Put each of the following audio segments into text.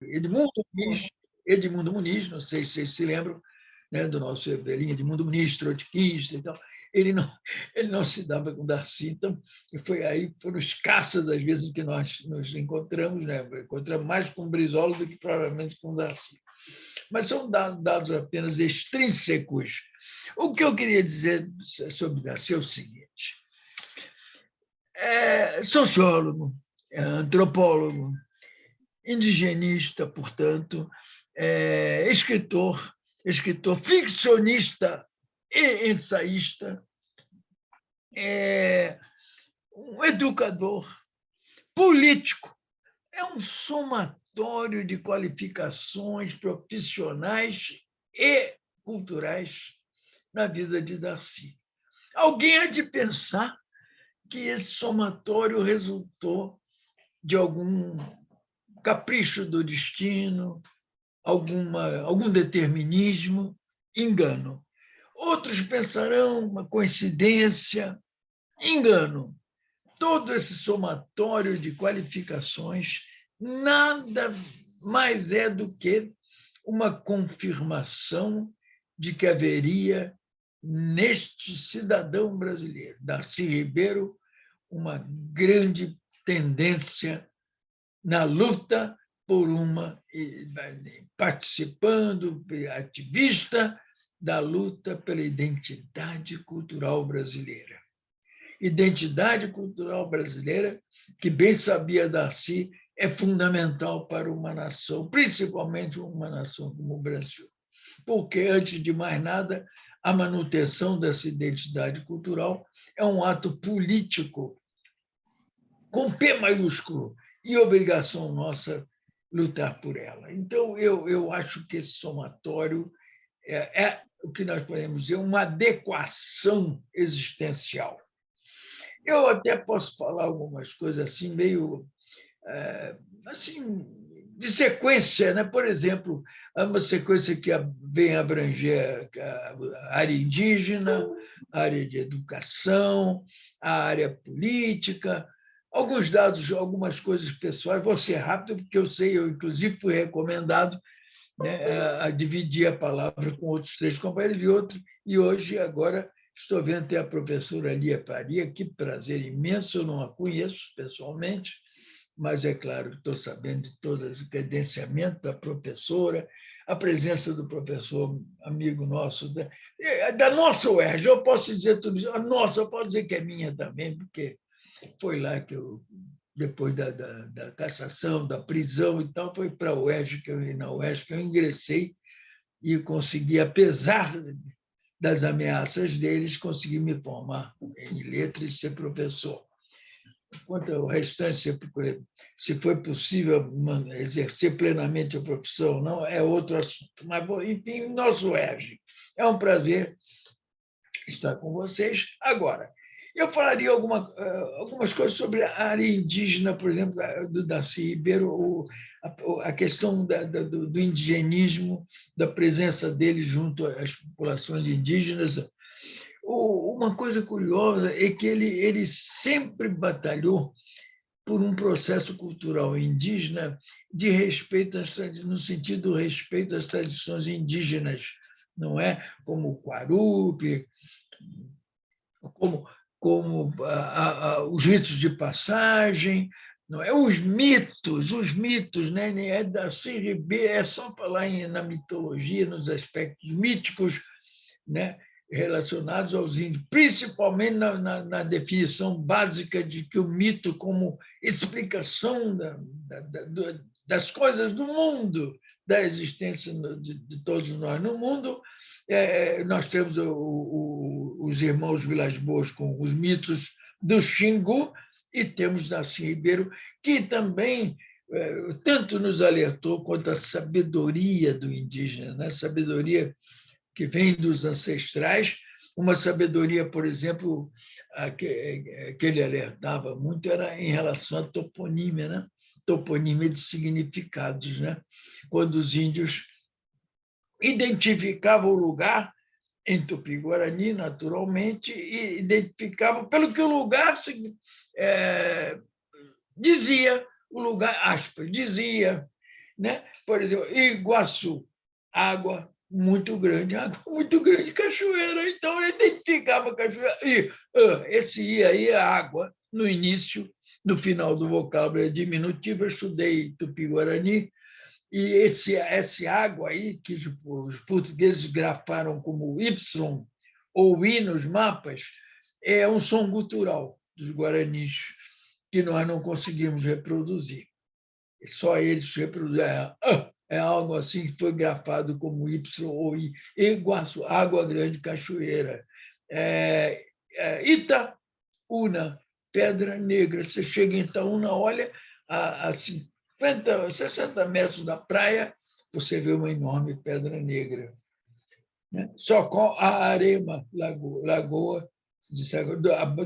Edmundo Muniz, não sei se vocês se lembram, né, do nosso velhinho Edmundo Muniz, trotskista e tal, ele não se dava com Darcy, então foram escassas as vezes que nós nos encontramos, né? Encontramos mais com o Brizola do que provavelmente com o Darcy. Mas são dados apenas extrínsecos. O que eu queria dizer sobre Darcy é o seguinte: sociólogo, antropólogo, indigenista, portanto, escritor ficcionista e ensaísta, um educador, político, é um somatório de qualificações profissionais e culturais na vida de Darcy. Alguém há de pensar que esse somatório resultou de algum capricho do destino, algum determinismo, engano. Outros pensarão uma coincidência, engano. Todo esse somatório de qualificações nada mais é do que uma confirmação de que haveria neste cidadão brasileiro, Darcy Ribeiro, uma grande tendência na luta por participando, ativista da luta pela identidade cultural brasileira. Identidade cultural brasileira, que bem sabia Darcy, é fundamental para uma nação, principalmente uma nação como o Brasil. Porque, antes de mais nada, a manutenção dessa identidade cultural é um ato político com P maiúsculo e obrigação nossa lutar por ela. Então, eu acho que esse somatório é o que nós podemos dizer, uma adequação existencial. Eu até posso falar algumas coisas assim, meio assim, de sequência, né? Por exemplo, uma sequência que vem abranger a área indígena, a área de educação, a área política, alguns dados, algumas coisas pessoais. Vou ser rápido, porque eu inclusive fui recomendado, né, a dividir a palavra com outros 3 companheiros, e hoje, agora, estou vendo até a professora Lia Faria, que prazer imenso, eu não a conheço pessoalmente, mas, é claro, estou sabendo de todo o credenciamento da professora, a presença do professor, amigo nosso, da nossa UERJ, eu posso dizer tudo isso, a nossa, eu posso dizer que é minha também, porque foi lá que eu, depois da cassação, da prisão e tal, foi para a UERJ, na UERJ que eu ingressei e consegui, apesar das ameaças deles, consegui me formar em letras e ser professor. Quanto ao restante, se foi possível exercer plenamente a profissão ou não, é outro assunto. Mas, enfim, nosso UERJ. É um prazer estar com vocês. Agora, eu falaria algumas coisas sobre a área indígena, por exemplo, do Darcy Ribeiro, a questão do indigenismo, da presença dele junto às populações indígenas. Uma coisa curiosa é que ele sempre batalhou por um processo cultural indígena de respeito no sentido do respeito às tradições indígenas, não é? Como o Guarupi, como os ritos de passagem, não é? Os mitos, né? É Darcy Ribeiro, é só falar na mitologia, nos aspectos míticos, né? Relacionados aos índios, principalmente na definição básica de que o mito como explicação das coisas do mundo, da existência de todos nós no mundo. Nós temos os irmãos Vilas-Boas com os mitos do Xingu, e temos Darcy Ribeiro, que também tanto nos alertou quanto a sabedoria do indígena, né? Sabedoria que vem dos ancestrais, uma sabedoria, por exemplo, que ele alertava muito era em relação à toponímia, né? Toponímia de significados, né? Quando os índios identificavam o lugar em Tupi-Guarani, naturalmente, e identificavam pelo que o lugar dizia, o lugar, aspas, dizia. né? Por exemplo, Iguaçu, água muito grande, cachoeira. Então, eu identificava a cachoeira. E esse I aí é água, no início, no final do vocábulo é diminutivo. Eu estudei Tupi-Guarani, e esse água aí, que os portugueses grafaram como Y ou I nos mapas, é um som gutural dos guaranis, que nós não conseguimos reproduzir. Só eles reproduziram. É algo assim que foi grafado como Y ou I. Iguaçu, Água Grande, cachoeira. Itaúna, Pedra Negra. Você chega em Itaúna, olha, a 50, 60 metros da praia, você vê uma enorme Pedra Negra. Né? Socorro-Arema, lagoa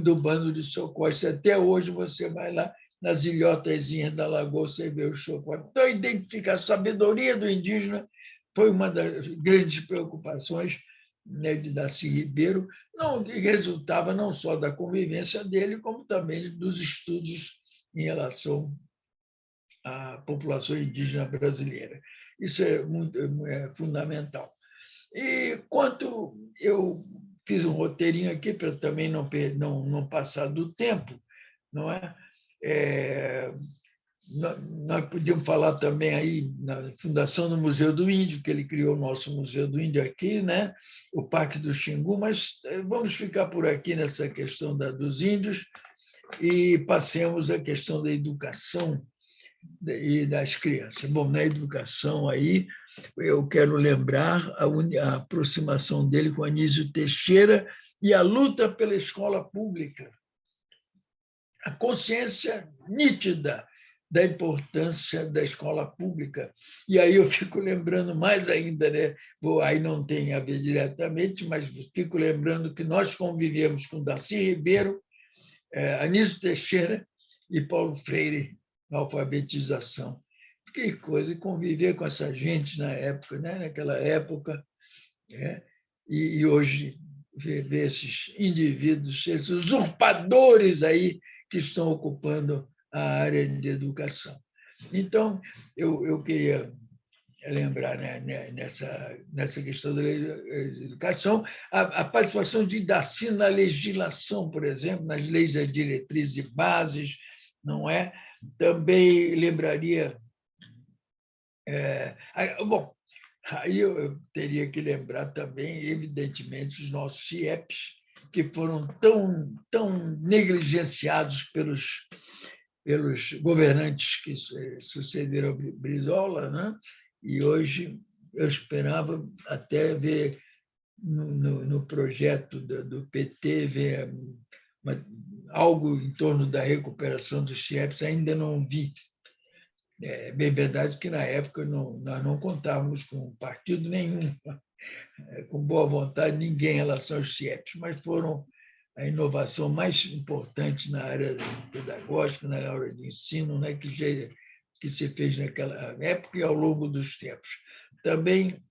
do bando de Socorro. Até hoje você vai lá nas ilhotazinhas da lagoa, você vê o Socorro. Então, identificar a sabedoria do indígena foi uma das grandes preocupações, né, de Darcy Ribeiro, que resultava não só da convivência dele, como também dos estudos em relação à população indígena brasileira. Isso é fundamental. E quanto eu fiz um roteirinho aqui para também não passar do tempo, não é? Nós podíamos falar também aí na fundação do Museu do Índio, que ele criou o nosso Museu do Índio aqui, né? O Parque do Xingu, mas vamos ficar por aqui nessa questão dos índios e passemos à questão da educação e das crianças. Bom, na educação aí, eu quero lembrar a aproximação dele com Anísio Teixeira e a luta pela escola pública. A consciência nítida da importância da escola pública. E aí eu fico lembrando mais ainda, né? Aí não tem a ver diretamente, mas fico lembrando que nós convivemos com Darcy Ribeiro, Anísio Teixeira e Paulo Freire na alfabetização. Que coisa, conviver com essa gente na época, né? Naquela época, né? E hoje ver esses indivíduos, esses usurpadores aí que estão ocupando a área de educação. Então, eu queria lembrar, né, nessa questão da educação, a participação de Darcy na legislação, por exemplo, nas leis, as diretrizes e bases, não é? Também lembraria... bom, aí eu teria que lembrar também, evidentemente, os nossos CIEPs, que foram tão negligenciados pelos governantes que sucederam Brizola, né? E hoje eu esperava até ver no projeto do PT ver algo em torno da recuperação dos CIEPs, ainda não vi. É bem verdade que, na época, nós não contávamos com partido nenhum, com boa vontade, ninguém em relação aos CIEPs, mas foram a inovação mais importante na área pedagógica, na área de ensino, né, que se fez naquela época e ao longo dos tempos. Também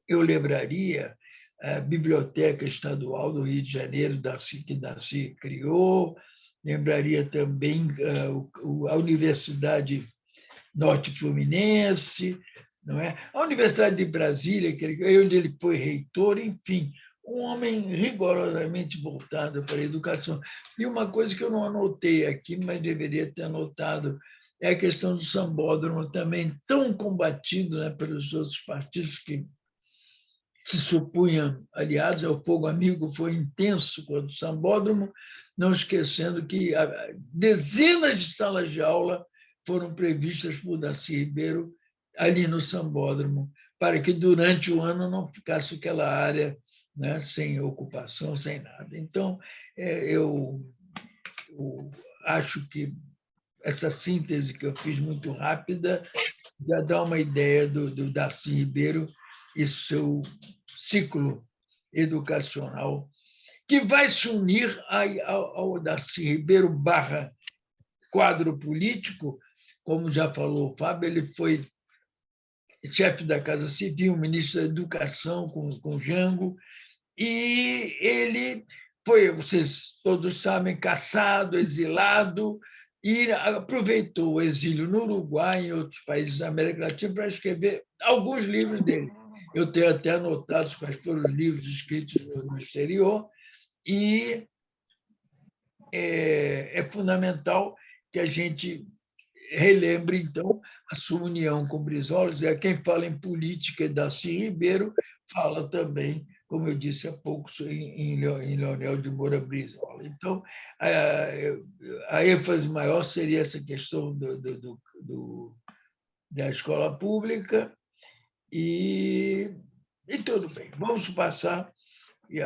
eu lembraria a Biblioteca Estadual do Rio de Janeiro, que Darcy criou, lembraria também a Universidade Norte Fluminense, não é? A Universidade de Brasília, onde ele foi reitor, enfim, um homem rigorosamente voltado para a educação. E uma coisa que eu não anotei aqui, mas deveria ter anotado, é a questão do sambódromo, também tão combatido, né, pelos outros partidos que se supunham aliados ao Fogo Amigo, foi intenso contra o sambódromo, não esquecendo que dezenas de salas de aula foram previstas por Darcy Ribeiro ali no sambódromo, para que durante o ano não ficasse aquela área, né, sem ocupação, sem nada. Então, eu acho que essa síntese que eu fiz muito rápida já dá uma ideia do Darcy Ribeiro e seu ciclo educacional, que vai se unir ao Darcy Ribeiro / quadro político. Como já falou o Fábio, ele foi chefe da Casa Civil, ministro da Educação com Jango, e ele foi, vocês todos sabem, caçado, exilado, e aproveitou o exílio no Uruguai e em outros países da América Latina para escrever alguns livros dele. Eu tenho até anotado quais foram os livros escritos no exterior, e é fundamental que a gente relembre, então, a sua união com Brizola. Quem fala em política e Darcy Ribeiro fala também, como eu disse há pouco, em Leonel de Moura Brizola. Então, a ênfase maior seria essa questão da escola pública, e tudo bem. Vamos passar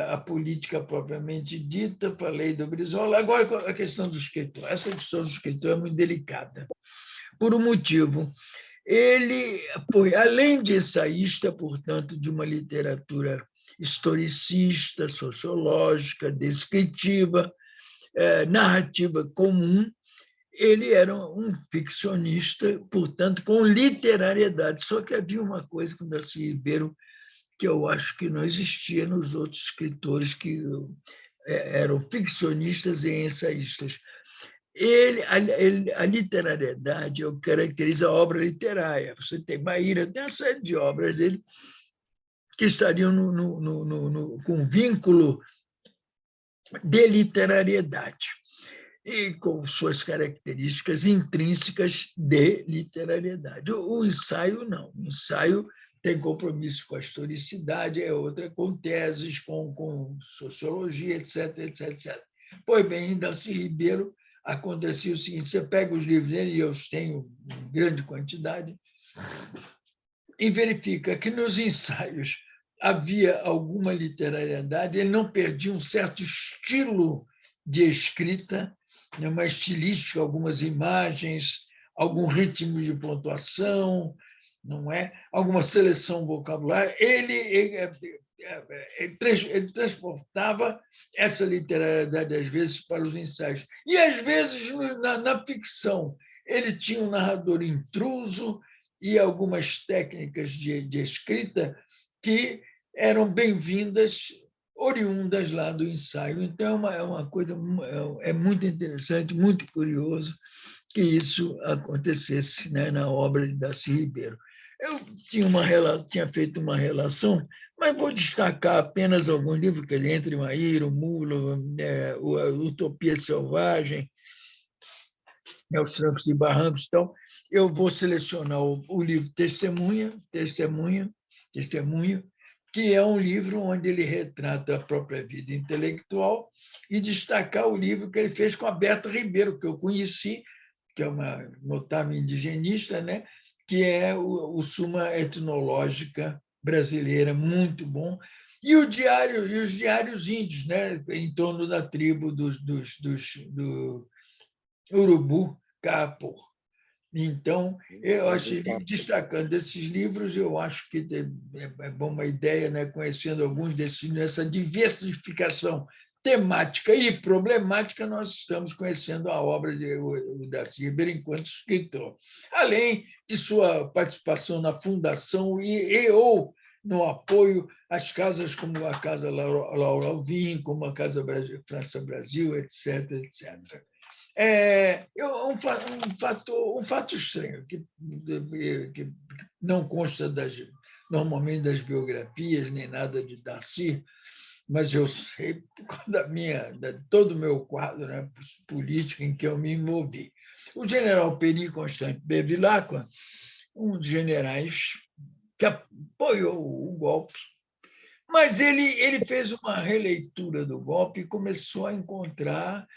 a política propriamente dita, falei do Brizola. Agora, a questão do escritor. Essa questão do escritor é muito delicada, por um motivo. Ele foi, além de ensaísta, portanto, de uma literatura historicista, sociológica, descritiva, narrativa comum, ele era um ficcionista, portanto, com literariedade. Só que havia uma coisa com Darcy Ribeiro que eu acho que não existia nos outros escritores que eram ficcionistas e ensaístas. A literariedade caracteriza a obra literária. Você tem Maíra, tem uma série de obras dele que estariam com vínculo de literariedade e com suas características intrínsecas de literariedade. O ensaio, não. O ensaio tem compromisso com a historicidade, é outra com teses, com sociologia, etc, etc, etc. Pois bem, em Darcy Ribeiro acontecia o seguinte: você pega os livros dele, e eu os tenho em grande quantidade, e verifica que nos ensaios havia alguma literariedade, ele não perdia um certo estilo de escrita, uma estilística, algumas imagens, algum ritmo de pontuação, não é? Alguma seleção vocabular. Ele transportava essa literariedade, às vezes, para os ensaios. E, às vezes, na ficção, ele tinha um narrador intruso e algumas técnicas de escrita que eram bem-vindas, oriundas lá do ensaio. Então, é uma coisa muito interessante, muito curioso que isso acontecesse, né, na obra de Darcy Ribeiro. Eu tinha feito uma relação, mas vou destacar apenas alguns livros, que ele Entre Maíra, o Mula, Utopia Selvagem, Os Trancos e Barrancos. Então, eu vou selecionar o livro Testemunho, que é um livro onde ele retrata a própria vida intelectual, e destacar o livro que ele fez com a Berta Ribeiro, que eu conheci, que é uma notável indigenista, né? Que é o Suma Etnológica Brasileira, muito bom, e os diários índios, né? Em torno da tribo do Urubu Capô. Então, eu acho, destacando esses livros, eu acho que é uma ideia, né, conhecendo alguns desses, nessa diversificação temática e problemática, nós estamos conhecendo a obra de Darcy Ribeiro enquanto escritor, além de sua participação na fundação ou no apoio às casas como a Casa Laura Alvim, como a Casa França Brasil, etc, etc. Um fato estranho, que não consta normalmente das biografias, nem nada de Darcy, mas eu sei de todo o meu quadro, né, político em que eu me envolvi. O general Peri Constante Bevilacqua, um dos generais que apoiou o golpe, mas ele fez uma releitura do golpe e começou a encontrar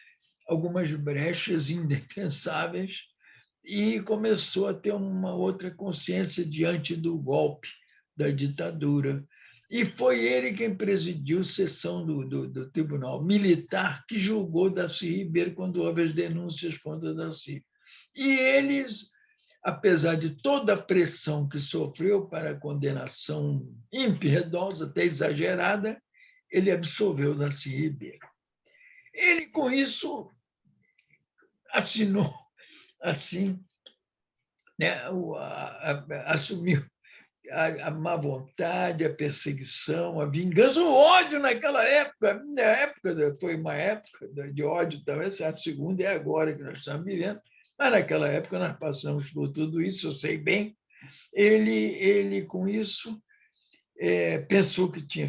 algumas brechas indefensáveis e começou a ter uma outra consciência diante do golpe, da ditadura. E foi ele quem presidiu a sessão do Tribunal Militar que julgou Darcy Ribeiro quando houve as denúncias contra Darcy. E eles, apesar de toda a pressão que sofreu para a condenação impiedosa, até exagerada, ele absolveu Darcy Ribeiro. Ele, com isso, assinou assim, né, assumiu a má vontade, a perseguição, a vingança, o ódio naquela época. Foi uma época de ódio, talvez a segunda é agora que nós estamos vivendo, Mas, naquela época, nós passamos por tudo isso, eu sei bem. Ele com isso, pensou que tinha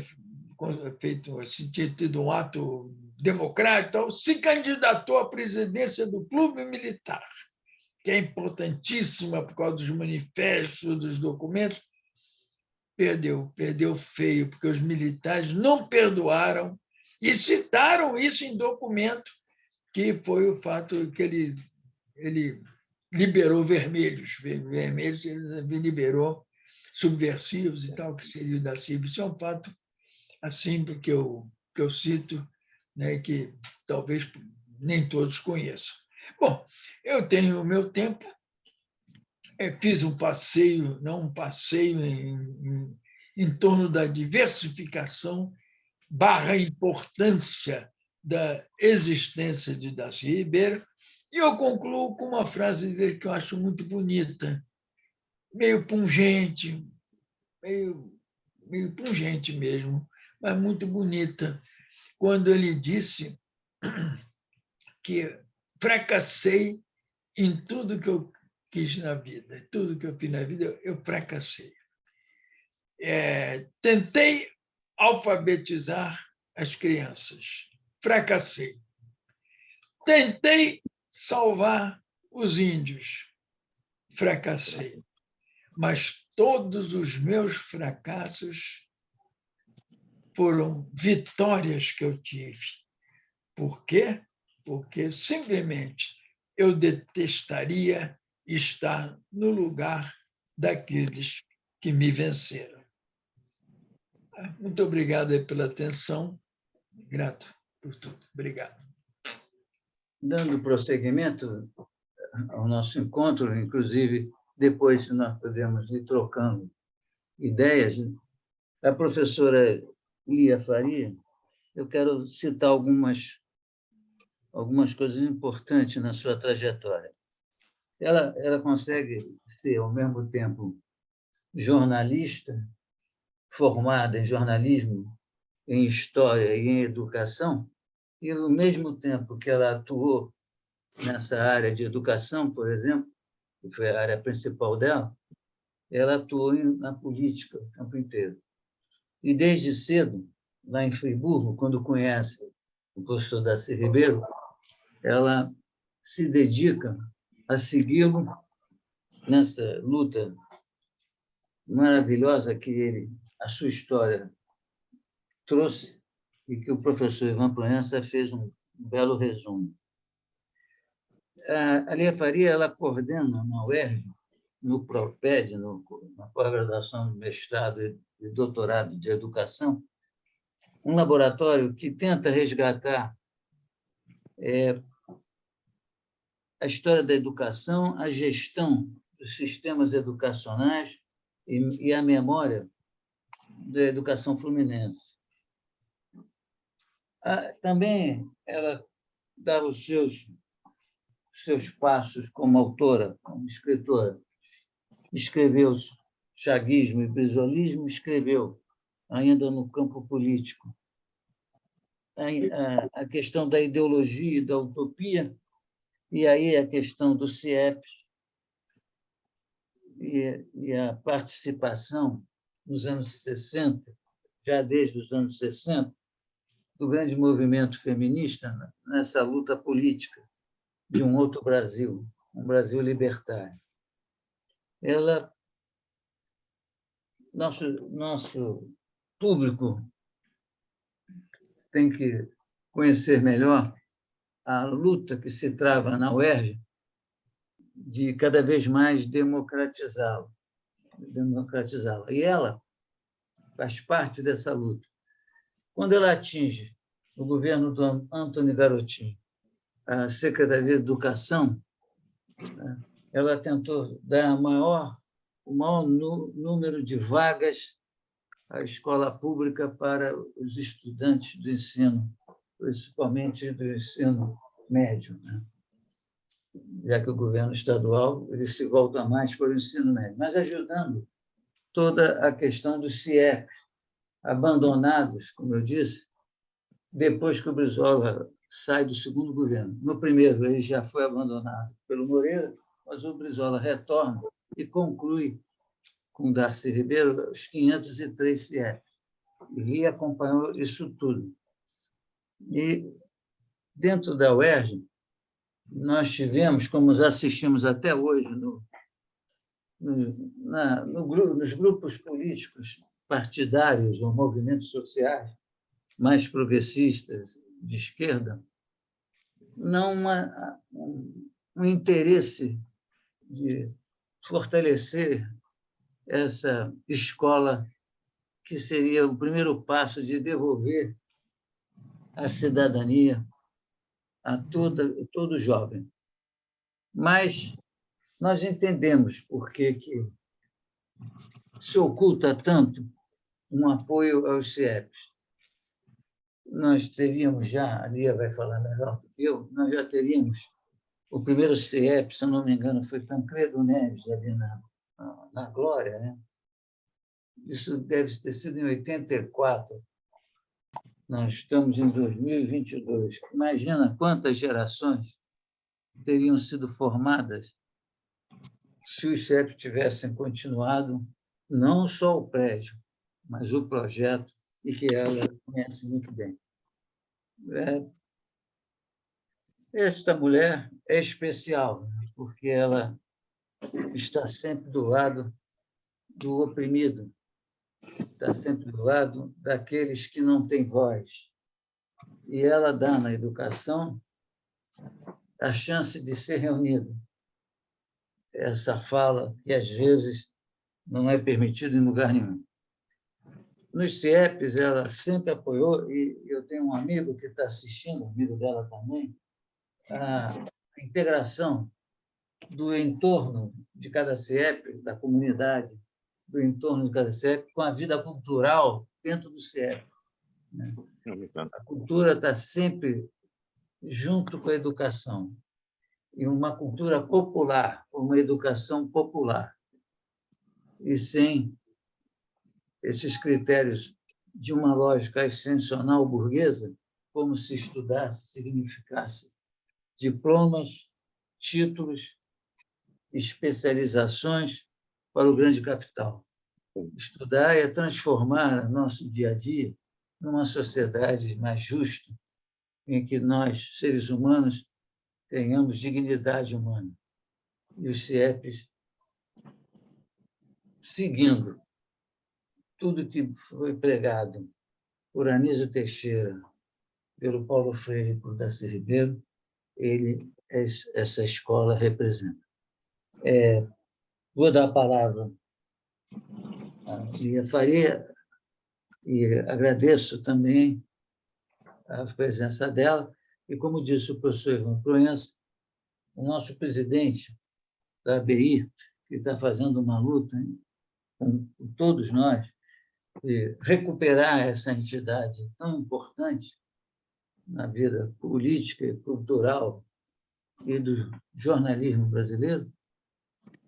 feito, assim, tinha tido um ato democrático, então, se candidatou à presidência do Clube Militar, que é importantíssima por causa dos manifestos, dos documentos. Perdeu feio, porque os militares não perdoaram e citaram isso em documento, que foi o fato que ele liberou vermelhos, ele liberou subversivos e tal, que seria da CIB. Isso é um fato assim que eu cito, né, que talvez nem todos conheçam. Bom, eu tenho o meu tempo, fiz um passeio, não um passeio em torno da diversificação barra importância da existência de Darcy Ribeiro, e eu concluo com uma frase dele que eu acho muito bonita, meio pungente, meio pungente mesmo, mas muito bonita, quando ele disse que fracassei em tudo que eu quis na vida, tudo que eu fiz na vida, eu fracassei. Tentei alfabetizar as crianças, fracassei. Tentei salvar os índios, fracassei. Mas todos os meus fracassos foram vitórias que eu tive. Por quê? Porque simplesmente eu detestaria estar no lugar daqueles que me venceram. Muito obrigado pela atenção. Grato por tudo. Obrigado. Dando prosseguimento ao nosso encontro, inclusive depois nós podemos ir trocando ideias, a professora Lia Faria, eu quero citar algumas coisas importantes na sua trajetória. Ela consegue ser, ao mesmo tempo, jornalista, formada em jornalismo, em história e em educação, e, ao mesmo tempo que ela atuou nessa área de educação, por exemplo, que foi a área principal dela, ela atuou na política o tempo inteiro. E, desde cedo, lá em Friburgo, quando conhece o professor Darcy Ribeiro, ela se dedica a segui-lo nessa luta maravilhosa que a sua história trouxe e que o professor Ivan Proença fez um belo resumo. A Lia Faria, ela coordena na UERJ, no PROPED, na pós-graduação de mestrado e doutorado de educação, um laboratório que tenta resgatar a história da educação, a gestão dos sistemas educacionais e a memória da educação fluminense. Também ela dá os seus passos como autora, como escritora. Escreveu chaguismo e brizolismo, escreveu, ainda no campo político, a questão da ideologia e da utopia, e aí a questão do CIEPS e a participação nos anos 60, já desde os anos 60, do grande movimento feminista nessa luta política de um outro Brasil, um Brasil libertário. Nosso público tem que conhecer melhor a luta que se trava na UERJ de cada vez mais democratizá-la. E ela faz parte dessa luta. Quando ela atinge o governo do Antônio Garotinho, a Secretaria de Educação, ela tentou dar o maior número de vagas à escola pública para os estudantes do ensino, principalmente do ensino médio, né? Já que o governo estadual ele se volta mais para o ensino médio, mas ajudando toda a questão dos CIEPs, abandonados, como eu disse, depois que o Brizola sai do segundo governo. No primeiro, ele já foi abandonado pelo Moreira, mas o Brizola retorna e conclui com Darcy Ribeiro os 503 CIEPs. E acompanhou isso tudo. E, dentro da UERJ, nós tivemos, como assistimos até hoje nos grupos políticos partidários ou movimentos sociais mais progressistas de esquerda, não um interesse de fortalecer essa escola que seria o primeiro passo de devolver a cidadania a todo jovem. Mas nós entendemos por que se oculta tanto um apoio aos CIEPs. Nós teríamos já, a Lia vai falar melhor do que eu, nós já teríamos o primeiro CIEP, se eu não me engano, foi Tancredo Neves, ali na Glória, né? Isso deve ter sido em 84. Nós estamos em 2022. Imagina quantas gerações teriam sido formadas se os CIEPs tivessem continuado, não só o prédio, mas o projeto, e que ela conhece muito bem. Esta mulher é especial, porque ela está sempre do lado do oprimido, está sempre do lado daqueles que não têm voz. E ela dá na educação a chance de ser reunido. Essa fala que, às vezes, não é permitida em lugar nenhum. Nos CIEPs, ela sempre apoiou, e eu tenho um amigo que está assistindo, amigo dela também, a integração do entorno de cada CIEP, da comunidade, do entorno de cada CIEP, com a vida cultural dentro do CIEP. A cultura está sempre junto com a educação, e uma cultura popular, uma educação popular, e sem esses critérios de uma lógica ascensional burguesa, como se estudasse, significasse diplomas, títulos, especializações para o grande capital. Estudar é transformar nosso dia a dia numa sociedade mais justa, em que nós, seres humanos, tenhamos dignidade humana. E os CIEPs, seguindo tudo que foi pregado por Anísio Teixeira, pelo Paulo Freire e por Darcy Ribeiro, essa escola representa. Vou dar a palavra à Lia Faria e agradeço também a presença dela. E, como disse o professor Ivan Proença, o nosso presidente da ABI, que está fazendo uma luta com todos nós, de recuperar essa entidade tão importante na vida política e cultural e do jornalismo brasileiro,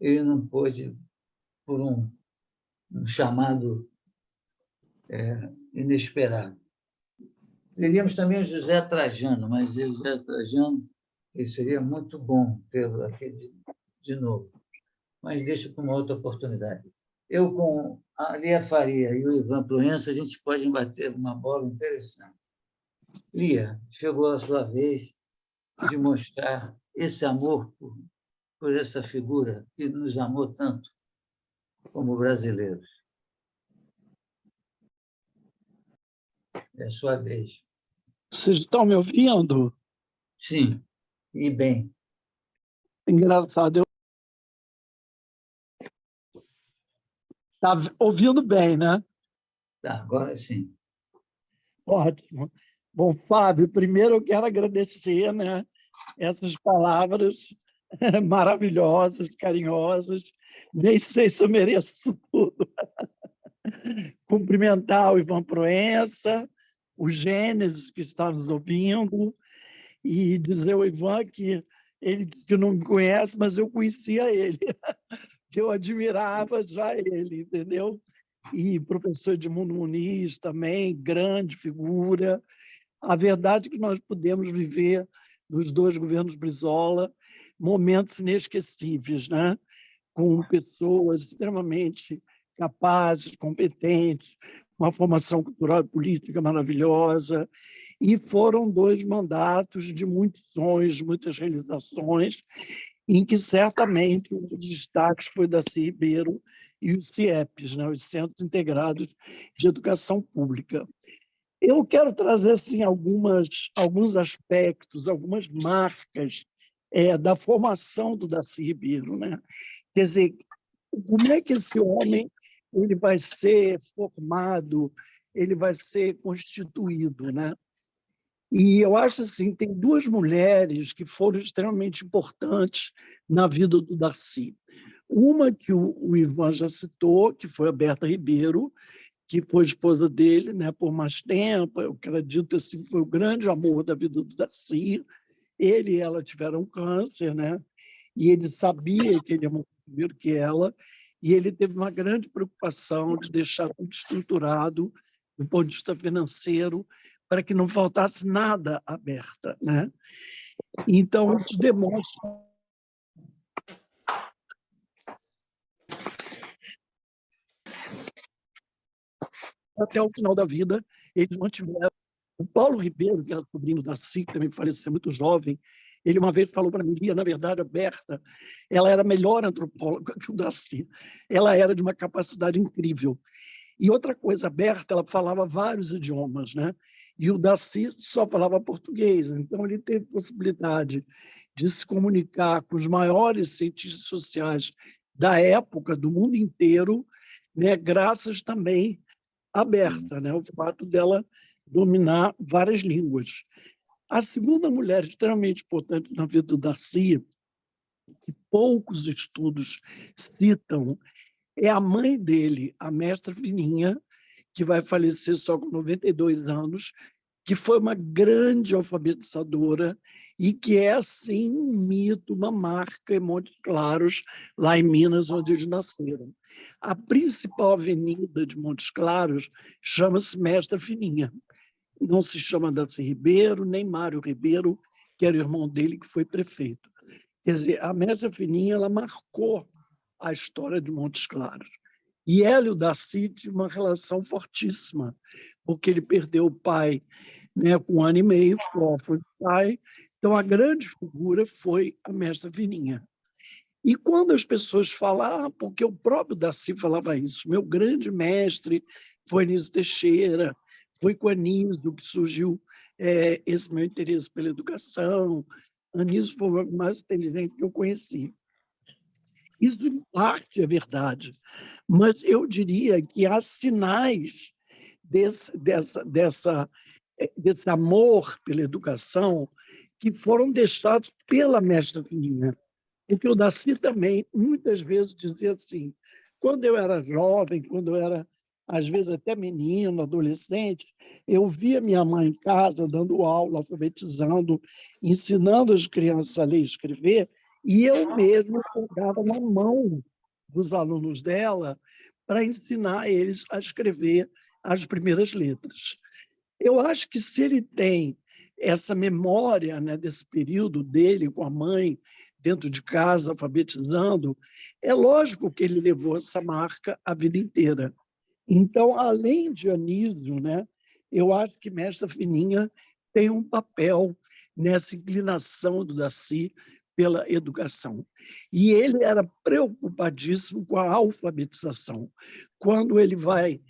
ele não pôde, por um chamado inesperado. Teríamos também o José Trajano, mas o José Trajano ele seria muito bom tê-lo aqui de novo, mas deixo para uma outra oportunidade. Eu, com a Lia Faria e o Ivan Proença, a gente pode bater uma bola interessante. Lia, chegou a sua vez de mostrar esse amor por essa figura que nos amou tanto como brasileiros. É a sua vez. Vocês estão me ouvindo? Sim, e bem. Engraçado. Está ouvindo bem, né? Tá, agora sim. Ótimo. Bom, Fábio, primeiro eu quero agradecer, né, essas palavras maravilhosas, carinhosas. Nem sei se eu mereço tudo. Cumprimentar o Ivan Proença, o Gênesis, que está nos ouvindo, e dizer ao Ivan que ele que não me conhece, mas eu conhecia ele, que eu admirava já ele, entendeu? E professor Edmundo Muniz também, grande figura, A verdade é que nós podemos viver, nos 2 governos Brizola, momentos inesquecíveis, né? Com pessoas extremamente capazes, competentes, uma formação cultural e política maravilhosa, e foram 2 mandatos de muitos sonhos, muitas realizações, em que certamente um dos destaques foi Darcy Ribeiro e os CIEPs, né, os Centros Integrados de Educação Pública. Eu quero trazer assim, alguns aspectos, algumas marcas da formação do Darcy Ribeiro. Né? Quer dizer, como é que esse homem ele vai ser formado, ele vai ser constituído, né? E eu acho assim, tem 2 mulheres que foram extremamente importantes na vida do Darcy. Uma que o Ivan já citou, que foi a Berta Ribeiro, que foi esposa dele, né, por mais tempo. Eu acredito assim, foi o grande amor da vida do Darcy. Ele e ela tiveram câncer, né? E ele sabia que ele ia morrer primeiro que ela, e ele teve uma grande preocupação de deixar tudo estruturado do ponto de vista financeiro, para que não faltasse nada à Berta, né? Então, isso demonstra até o final da vida, eles mantiveram. O Paulo Ribeiro, que era sobrinho da Darcy, que também faleceu muito jovem, ele uma vez falou para mim, Lia, na verdade, a Berta, ela era melhor antropóloga que o Darcy. Ela era de uma capacidade incrível. E outra coisa, a Berta, ela falava vários idiomas, né? E o Darcy só falava português. Então, ele teve possibilidade de se comunicar com os maiores cientistas sociais da época, do mundo inteiro, né? Graças também à Berta, né? O fato dela dominar várias línguas. A segunda mulher extremamente importante na vida do Darcy, que poucos estudos citam, é a mãe dele, a mestra Fininha, que vai falecer só com 92 anos, que foi uma grande alfabetizadora e que é, assim, um mito, uma marca em Montes Claros, lá em Minas, onde eles nasceram. A principal avenida de Montes Claros chama-se Mestra Fininha. Não se chama Darcy Ribeiro, nem Mário Ribeiro, que era o irmão dele, que foi prefeito. Quer dizer, a Mestra Fininha ela marcou a história de Montes Claros. E ela e o Darcy tinham uma relação fortíssima, porque ele perdeu o pai, né, com 1 ano e meio, foi o pai. Então, a grande figura foi a Mestra Fininha. E quando as pessoas falam, porque o próprio Darcy falava isso, meu grande mestre foi Anísio Teixeira, foi com Anísio que surgiu esse meu interesse pela educação. Anísio foi o mais inteligente que eu conheci. Isso, em parte, é verdade, mas eu diria que há sinais desse amor pela educação que foram deixados pela mestra Fininha. Porque o Darcy também, muitas vezes, dizia assim, quando eu era jovem, quando eu era, às vezes, até menino, adolescente, eu via minha mãe em casa, dando aula, alfabetizando, ensinando as crianças a ler e escrever, e eu mesmo pegava na mão dos alunos dela para ensinar eles a escrever as primeiras letras. Eu acho que se ele tem essa memória, né, desse período dele com a mãe, dentro de casa, alfabetizando, é lógico que ele levou essa marca a vida inteira. Então, além de Anísio, né, eu acho que Mestra Fininha tem um papel nessa inclinação do Darcy pela educação. E ele era preocupadíssimo com a alfabetização. Quando ele vai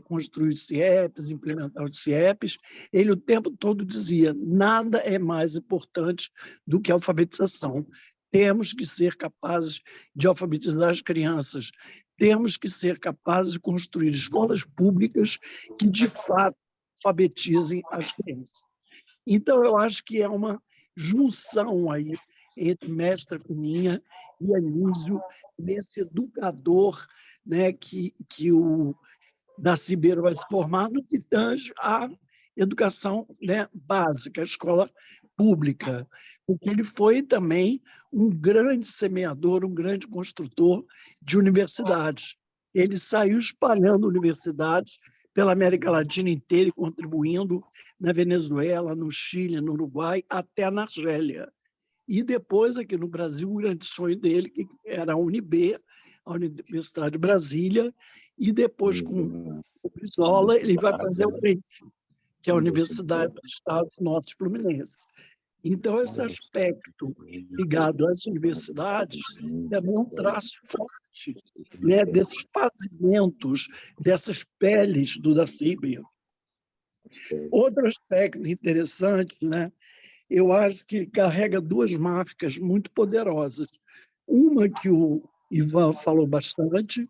construir os CIEPs, implementar os CIEPs, ele o tempo todo dizia, nada é mais importante do que a alfabetização. Temos que ser capazes de alfabetizar as crianças, temos que ser capazes de construir escolas públicas que, de fato, alfabetizem as crianças. Então, eu acho que é uma junção aí entre Mestra Fininha e Anísio, nesse educador, né, que o Darcy Ribeiro vai se formar no que tange à educação, né, básica, a escola pública, porque ele foi também um grande semeador, um grande construtor de universidades. Ele saiu espalhando universidades pela América Latina inteira e contribuindo na Venezuela, no Chile, no Uruguai, até na Argélia. E depois, aqui no Brasil, o grande sonho dele, que era a UNB, a Universidade de Brasília, e depois, com o Brizola, ele vai fazer o REIF, que é a Universidade do Estado do Norte Fluminense. Então, esse aspecto ligado às universidades também é um traço forte, né, desses pavimentos, dessas peles do Darcy Ribeiro. Outro aspecto interessante, né, eu acho que carrega duas marcas muito poderosas. Uma que o Ivan falou bastante,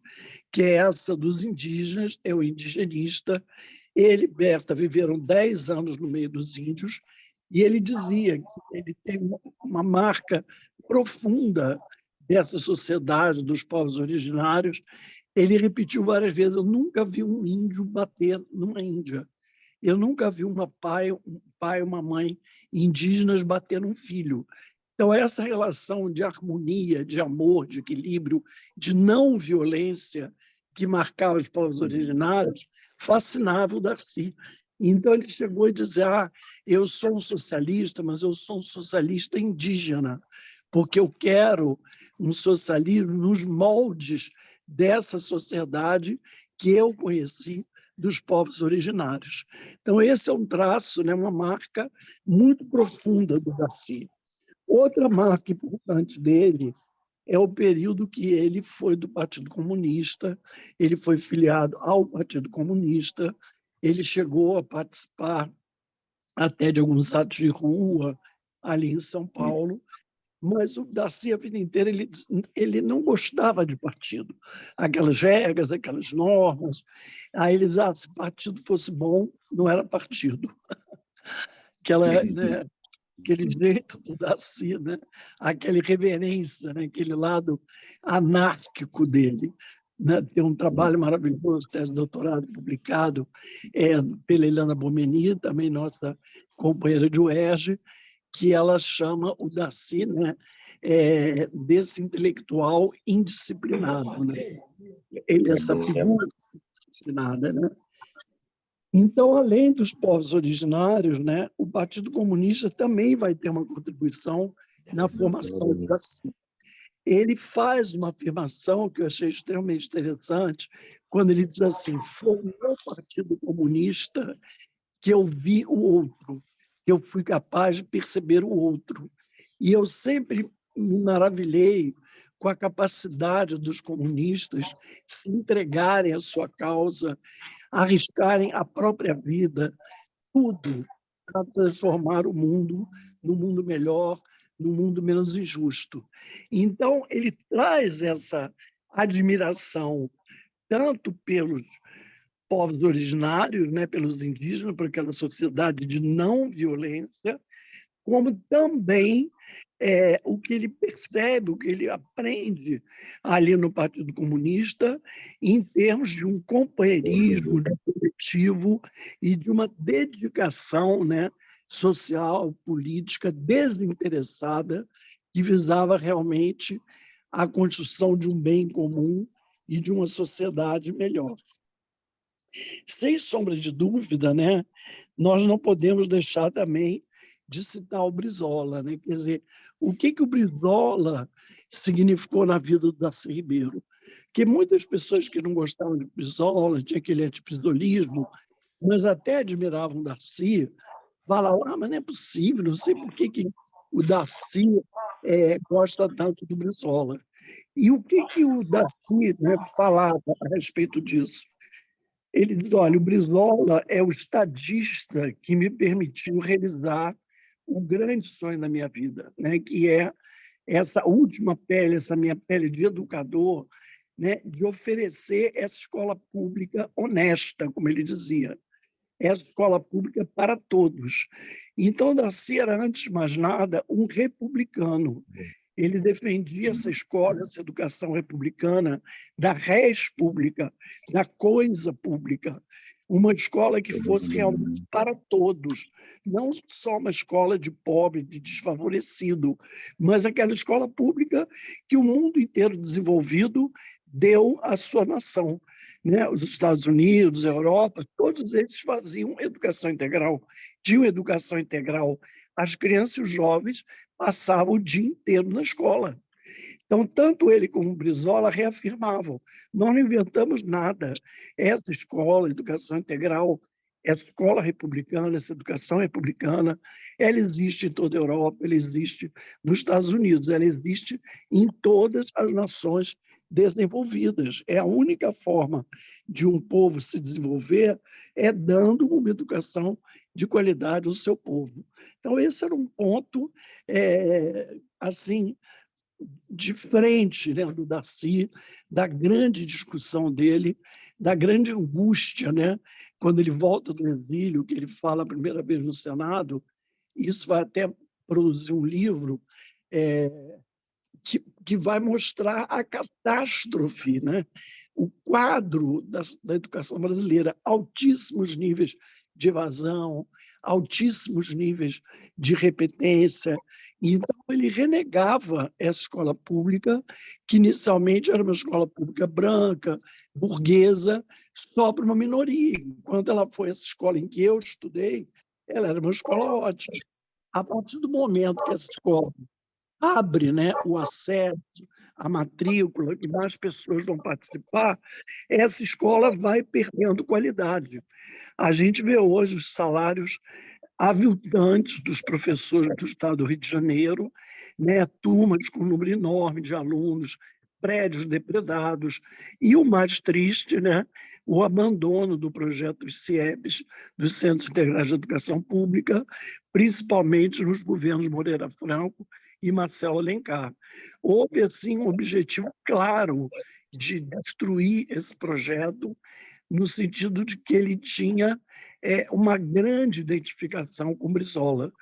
que é essa dos indígenas, é o indigenista. Ele e Berta viveram 10 anos no meio dos índios, e ele dizia que ele tem uma marca profunda dessa sociedade, dos povos originários. Ele repetiu várias vezes: eu nunca vi um índio bater numa índia. Eu nunca vi um pai e uma mãe indígenas bater num filho. Então, essa relação de harmonia, de amor, de equilíbrio, de não violência que marcava os povos originários, fascinava o Darcy. Então, ele chegou a dizer: eu sou um socialista, mas eu sou um socialista indígena, porque eu quero um socialismo nos moldes dessa sociedade que eu conheci dos povos originários. Então, esse é um traço, né, uma marca muito profunda do Darcy. Outra marca importante dele é o período que ele foi do Partido Comunista, ele foi filiado ao Partido Comunista, ele chegou a participar até de alguns atos de rua ali em São Paulo, mas o Darcy, a vida inteira, ele não gostava de partido. Aquelas regras, aquelas normas. Aí eles, se partido fosse bom, não era partido. Né, aquele jeito do Darcy, né? Aquela irreverência, né? Aquele lado anárquico dele. Né? Tem um trabalho maravilhoso, tese de doutorado publicado pela Helena Bomeni, também nossa companheira de UERJ, que ela chama o Darcy, né, desse intelectual indisciplinado. Né? Ele é essa figura indisciplinada. Né? Então, além dos povos originários, né, o Partido Comunista também vai ter uma contribuição na formação do Darcy. Ele faz uma afirmação que eu achei extremamente interessante, quando ele diz assim: foi o meu Partido Comunista que eu vi o outro, que eu fui capaz de perceber o outro. E eu sempre me maravilhei com a capacidade dos comunistas se entregarem à sua causa, arriscarem a própria vida, tudo para transformar o mundo num mundo melhor, num mundo menos injusto. Então, ele traz essa admiração tanto pelos povos originários, né, pelos indígenas, por aquela sociedade de não violência, como também o que ele percebe, o que ele aprende ali no Partido Comunista, em termos de um companheirismo, de um coletivo e de uma dedicação, né, social, política, desinteressada, que visava realmente a construção de um bem comum e de uma sociedade melhor. Sem sombra de dúvida, né, nós não podemos deixar também de citar o Brizola. Né? Quer dizer, o que o Brizola significou na vida do Darcy Ribeiro? Que muitas pessoas que não gostavam de Brizola, tinha aquele antibrizolismo, mas até admiravam o Darcy, falavam: mas não é possível, não sei por que o Darcy gosta tanto do Brizola. E o que o Darcy, né, falava a respeito disso? Ele diz: olha, o Brizola é o estadista que me permitiu realizar o grande sonho da minha vida, né? Que é essa última pele, essa minha pele de educador, né? De oferecer essa escola pública honesta, como ele dizia, essa escola pública para todos. Então, Darcy era, antes de mais nada, um republicano. Ele defendia essa escola, essa educação republicana, da res pública, da coisa pública, uma escola que fosse realmente para todos, não só uma escola de pobre, de desfavorecido, mas aquela escola pública que o mundo inteiro desenvolvido deu à sua nação, né? Os Estados Unidos, a Europa, todos eles faziam educação integral, tinham educação integral. As crianças e os jovens passavam o dia inteiro na escola. Então, tanto ele como o Brizola reafirmavam: nós não inventamos nada. Essa escola, educação integral, essa escola republicana, essa educação republicana, ela existe em toda a Europa, ela existe nos Estados Unidos, ela existe em todas as nações desenvolvidas. É a única forma de um povo se desenvolver é dando uma educação de qualidade ao seu povo. Então, esse era um ponto, assim, de frente, né, do Darcy, da grande discussão dele, da grande angústia, né, quando ele volta do exílio, que ele fala a primeira vez no Senado. Isso vai até produzir um livro que vai mostrar a catástrofe, né? O quadro da educação brasileira, altíssimos níveis de evasão, altíssimos níveis de repetência. Então, ele renegava essa escola pública, que inicialmente era uma escola pública branca, burguesa, só para uma minoria. Enquanto ela foi essa escola em que eu estudei, ela era uma escola ótima. A partir do momento que essa escola abre, né, o acesso, a matrícula, e mais pessoas vão participar, essa escola vai perdendo qualidade. A gente vê hoje os salários aviltantes dos professores do Estado do Rio de Janeiro, né, turmas com um número enorme de alunos, prédios depredados, e o mais triste, né, o abandono do projeto dos CIEPs, dos Centros Integrados de Educação Pública, principalmente nos governos Moreira Franco e Marcelo Alencar. Houve, assim, um objetivo claro de destruir esse projeto, no sentido de que ele tinha uma grande identificação com Brizola.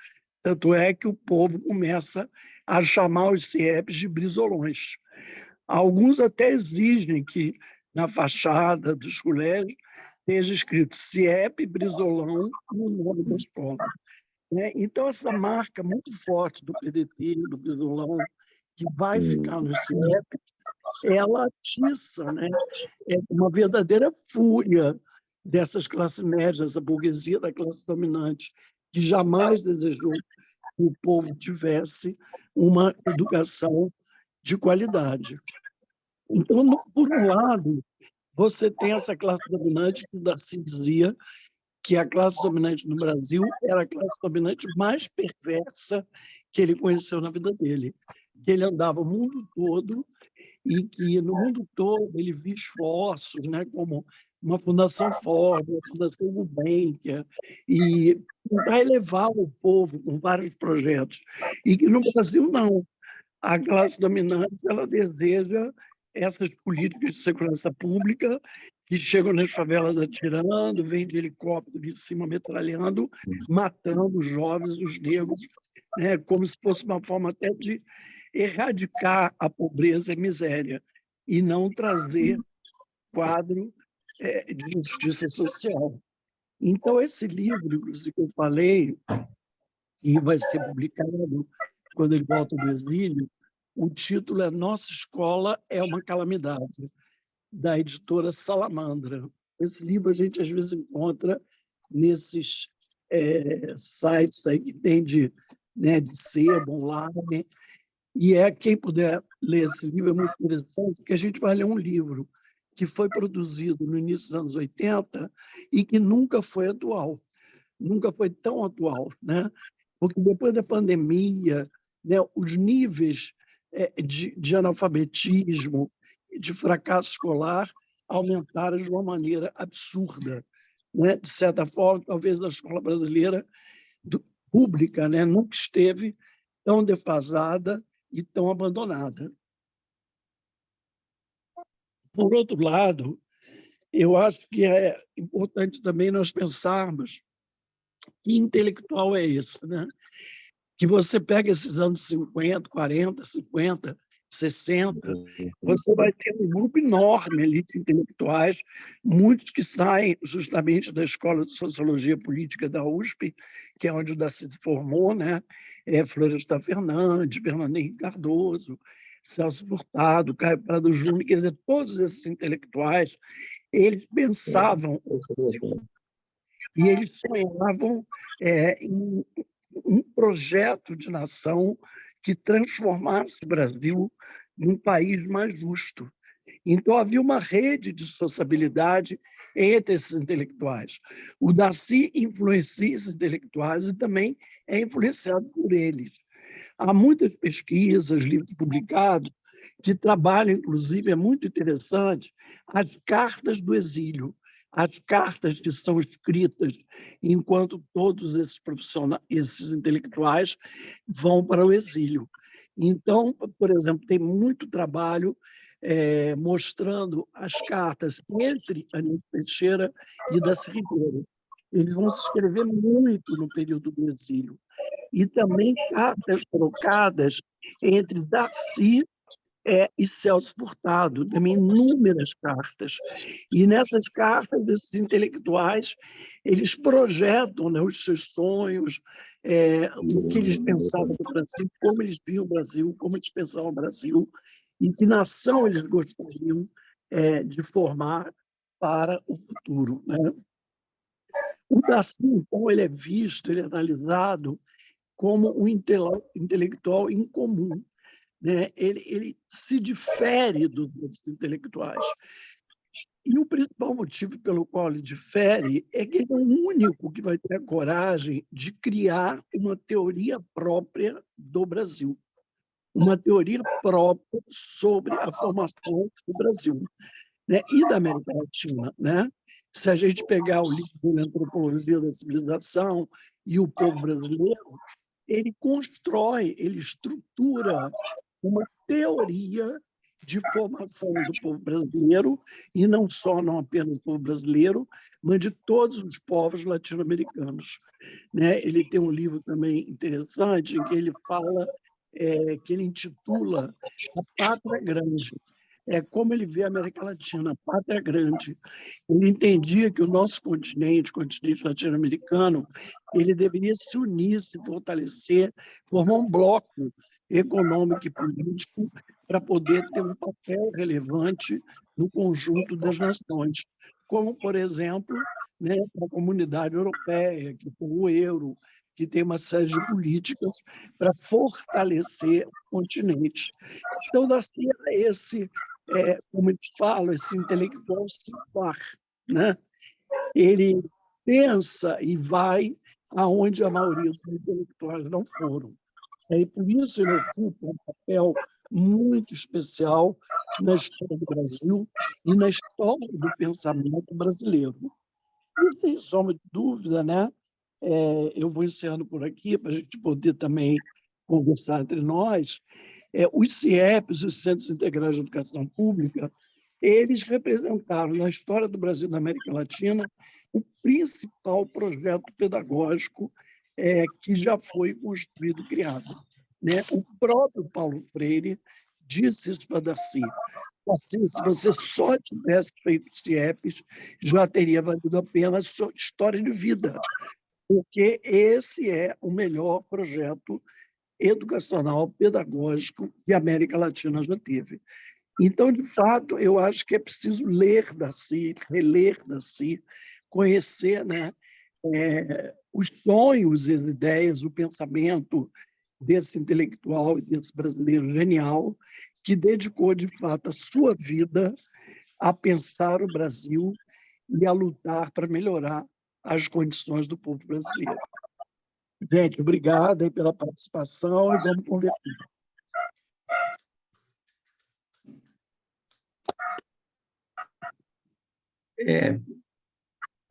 Tanto é que o povo começa a chamar os CIEPs de brizolões. Alguns até exigem que, na fachada dos colégios, esteja escrito CIEP Brizolão no nome da escola. Então, essa marca muito forte do PDT, do Brizolão, que vai ficar no CIEP, ela atiça, né, uma verdadeira fúria dessas classes médias, a burguesia da classe dominante, que jamais desejou que o povo tivesse uma educação de qualidade. Então, por um lado, você tem essa classe dominante que o Darcy dizia que a classe dominante no Brasil era a classe dominante mais perversa que ele conheceu na vida dele, que ele andava o mundo todo e que no mundo todo ele via esforços, né, como uma Fundação Ford, uma Fundação Gulbenkian, e tentar elevar o povo com vários projetos. E que no Brasil não. A classe dominante ela deseja essas políticas de segurança pública que chegam nas favelas atirando, vêm de helicóptero de cima metralhando, matando os jovens, os negros, né, como se fosse uma forma até de erradicar a pobreza e miséria e não trazer quadro de justiça social. Então, esse livro, inclusive, que eu falei, que vai ser publicado quando ele volta do exílio, o título é Nossa Escola é uma Calamidade, da editora Salamandra. Esse livro a gente às vezes encontra nesses sites aí que tem de sebo online. E quem puder ler esse livro é muito interessante, porque a gente vai ler um livro que foi produzido no início dos anos 80 e que nunca foi atual, nunca foi tão atual, né? Porque depois da pandemia, né, os níveis de analfabetismo, de fracasso escolar, aumentaram de uma maneira absurda, né? De certa forma, talvez a escola brasileira pública, né, nunca esteve tão defasada e tão abandonada. Por outro lado, eu acho que é importante também nós pensarmos que intelectual é esse, né? Que você pega esses anos 50, 40, 50, 60, você vai ter um grupo enorme ali de intelectuais, muitos que saem justamente da Escola de Sociologia Política da USP, que é onde o Darcy se formou, né? Florestan Fernandes, Fernando Henrique Cardoso, Celso Furtado, Caio Prado Júnior, quer dizer, todos esses intelectuais, eles pensavam e eles sonhavam em um projeto de nação que transformasse o Brasil num país mais justo. Então, havia uma rede de sociabilidade entre esses intelectuais. O Darcy influencia esses intelectuais e também é influenciado por eles. Há muitas pesquisas, livros publicados, que trabalham, inclusive, é muito interessante, as cartas do exílio, as cartas que são escritas enquanto todos esses profissionais, esses intelectuais vão para o exílio. Então, por exemplo, tem muito trabalho mostrando as cartas entre Anísio Teixeira e Darcy Ribeiro. Eles vão se escrever muito no período do exílio. E também cartas trocadas entre Darcy e Celso Furtado, também inúmeras cartas. E nessas cartas, esses intelectuais, eles projetam, né, os seus sonhos, o que eles pensavam do Brasil, como eles viam o Brasil, como eles pensavam o Brasil, e que nação eles gostariam de formar para o futuro, né? O Darcy, então, ele é visto, ele é analisado como um intelectual incomum, né? Ele se difere dos outros intelectuais. E o principal motivo pelo qual ele difere é que ele é o único que vai ter a coragem de criar uma teoria própria do Brasil, uma teoria própria sobre a formação do Brasil, né? E da América Latina, né? Se a gente pegar o livro da Antropologia da Civilização e o Povo Brasileiro, ele constrói, ele estrutura uma teoria de formação do povo brasileiro, e não apenas do povo brasileiro, mas de todos os povos latino-americanos, né? Ele tem um livro também interessante em que ele fala, que ele intitula A Pátria Grande. É como ele vê a América Latina, a pátria grande. Ele entendia que o nosso continente, o continente latino-americano, ele deveria se unir, se fortalecer, formar um bloco econômico e político para poder ter um papel relevante no conjunto das nações, como, por exemplo, né, a comunidade europeia, que tem o euro, que tem uma série de políticas para fortalecer o continente. Então, Darcy era esse, como eles falam, esse intelectual singular, né? Ele pensa e vai aonde a maioria dos intelectuais não foram. E por isso ele ocupa um papel muito especial na história do Brasil e na história do pensamento brasileiro. E, sem sombra de dúvida, né? Eu vou encerrando por aqui para a gente poder também conversar entre nós. Os CIEPs, os Centros Integrados de Educação Pública, eles representaram na história do Brasil e da América Latina o principal projeto pedagógico que já foi construído, criado, né? O próprio Paulo Freire disse isso para Darcy. Assim, se você só tivesse feito CIEPs, já teria valido a pena a sua história de vida, porque esse é o melhor projeto educacional, pedagógico que a América Latina já teve. Então, de fato, eu acho que é preciso ler Darcy, reler Darcy, conhecer, né, os sonhos, as ideias, o pensamento desse intelectual e desse brasileiro genial que dedicou, de fato, a sua vida a pensar o Brasil e a lutar para melhorar as condições do povo brasileiro. Gente, obrigado aí pela participação e vamos conversar.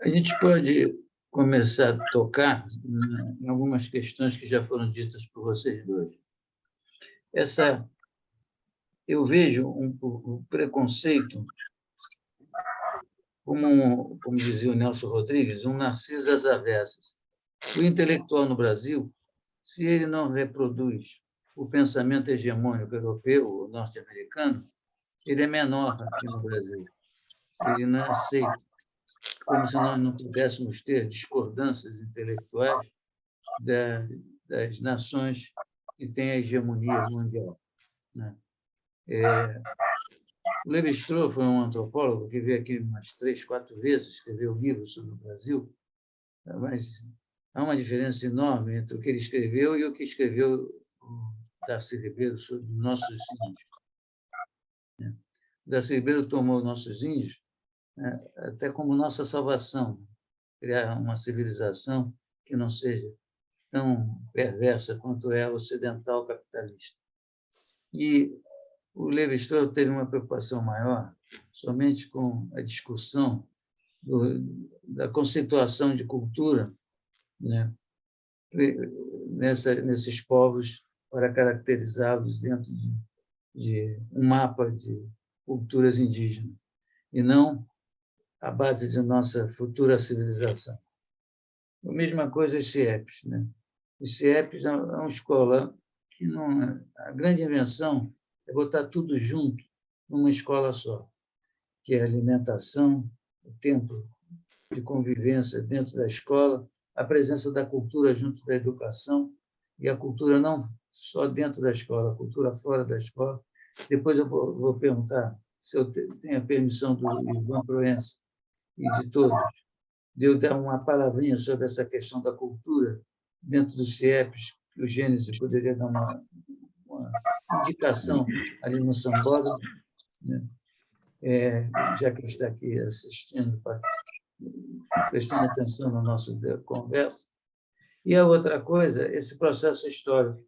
A gente pode começar a tocar em algumas questões que já foram ditas por vocês dois. Eu vejo um preconceito como dizia o Nelson Rodrigues, um narciso às avessas. O intelectual no Brasil, se ele não reproduz o pensamento hegemônico europeu ou norte-americano, ele é menor aqui no Brasil. Ele não é aceito, como se nós não pudéssemos ter discordâncias intelectuais das nações que têm a hegemonia mundial, né? O Lévi-Strauss foi um antropólogo que veio aqui umas 3, 4 vezes, escreveu livros sobre o Brasil, mas há uma diferença enorme entre o que ele escreveu e o que escreveu o Darcy Ribeiro sobre nossos índios. O Darcy Ribeiro tomou nossos índios até como nossa salvação, criar uma civilização que não seja tão perversa quanto é a ocidental capitalista. E o Lévi-Strauss teve uma preocupação maior somente com a discussão da conceituação de cultura, né, nesses povos para caracterizá-los dentro de um mapa de culturas indígenas, e não a base de nossa futura civilização. A mesma coisa os CIEPs. Né? Os CIEPs é uma escola que não, a grande invenção é botar tudo junto numa escola só, que é a alimentação, o tempo de convivência dentro da escola, a presença da cultura junto da educação, e a cultura não só dentro da escola, a cultura fora da escola. Depois eu vou perguntar se eu tenho a permissão do Ivan Proença e de todos, de eu dar uma palavrinha sobre essa questão da cultura dentro dos CIEPs, que o Gênesis poderia dar uma indicação ali no Sambódromo, né? Já que está aqui assistindo, prestando atenção na nossa conversa. E a outra coisa, esse processo histórico,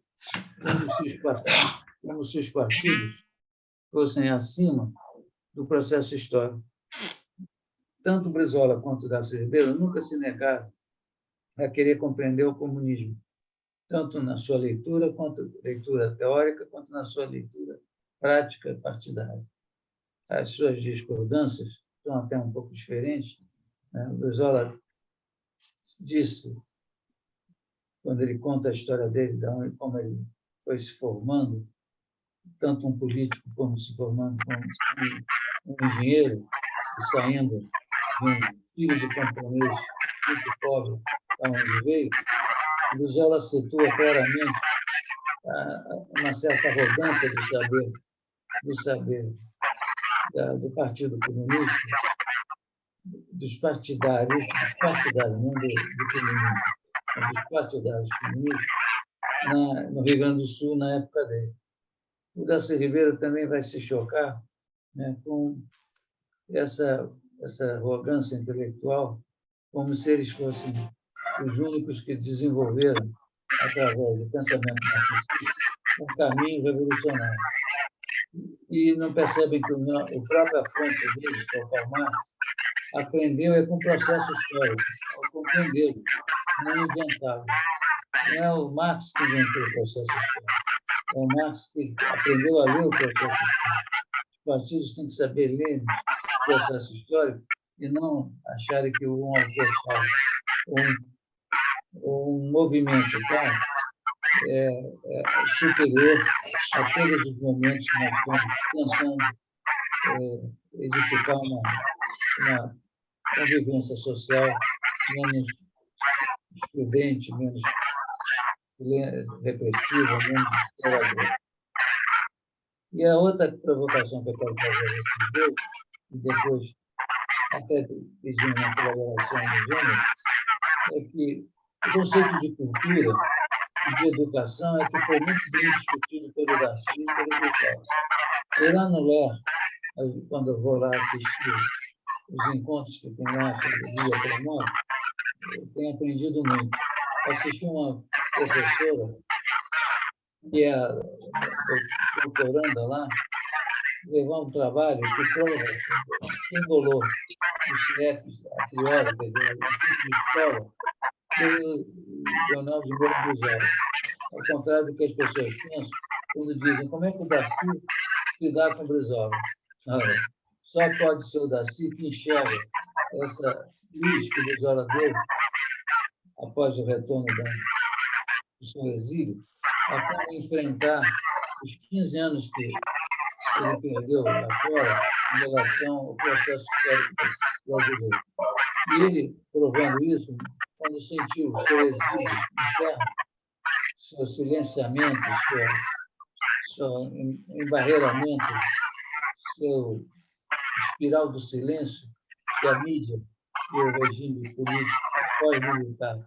como se os partidos fossem acima do processo histórico. Tanto Brizola quanto Darcy Ribeiro nunca se negaram a querer compreender o comunismo, tanto na sua leitura, quanto leitura teórica, quanto na sua leitura prática partidária. As suas discordâncias são até um pouco diferentes. Né? Brizola disse, quando ele conta a história dele, como ele foi se formando, tanto um político como se formando como um engenheiro, saindo de um filho de camponês muito pobre, da onde veio, Brizola situa claramente uma certa arrogância do saber do Partido Comunista, dos partidários, não do comunismo, mas dos partidários comunistas, no Rio Grande do Sul, na época dele. O Darcy Ribeiro também vai se chocar, né, com essa arrogância intelectual, como se eles fossem os únicos que desenvolveram, através do pensamento marxista, um caminho revolucionário. E não percebem que a própria fonte deles, que é o Karl Marx, aprendeu com o processo histórico, ao compreendê-lo, não inventá-lo. Não é o Marx que inventou o processo histórico, é o Marx que aprendeu a ler o processo histórico. Os partidos têm que saber ler o processo histórico e não acharem que um autor tal, ou um movimento tal, é superior a todos os momentos que nós estamos tentando edificar uma convivência social menos excludente, menos repressiva, menos exploradora. E a outra provocação que eu quero fazer a esses dois, e depois até pedir uma colaboração do gênero, é que o conceito de cultura e de educação é que foi muito bem discutido pelo Darcy e pelo Brizola. Eu lá no LER, quando eu vou lá assistir os encontros que tem lá, quando eu ia promove, eu tenho aprendido muito. Assisti uma professora, que é a doutoranda lá, levar um trabalho que prova que embolou os CIEPs a priori, quer dizer, o tipo de escola, foi o Leonel de Moura Brizola. Ao contrário do que as pessoas pensam, quando dizem como é que o Darcy se dá com o Brizola. Só pode ser o Darcy que enxerga essa luz que o Brizola deu após o retorno do seu exílio, a como enfrentar os 15 anos que ele perdeu lá fora em relação ao processo histórico brasileiro. E ele, provando isso, quando sentiu o seu exílio interno, seu silenciamento, seu embarreiramento, seu espiral do silêncio que a mídia e o regime político pós-militar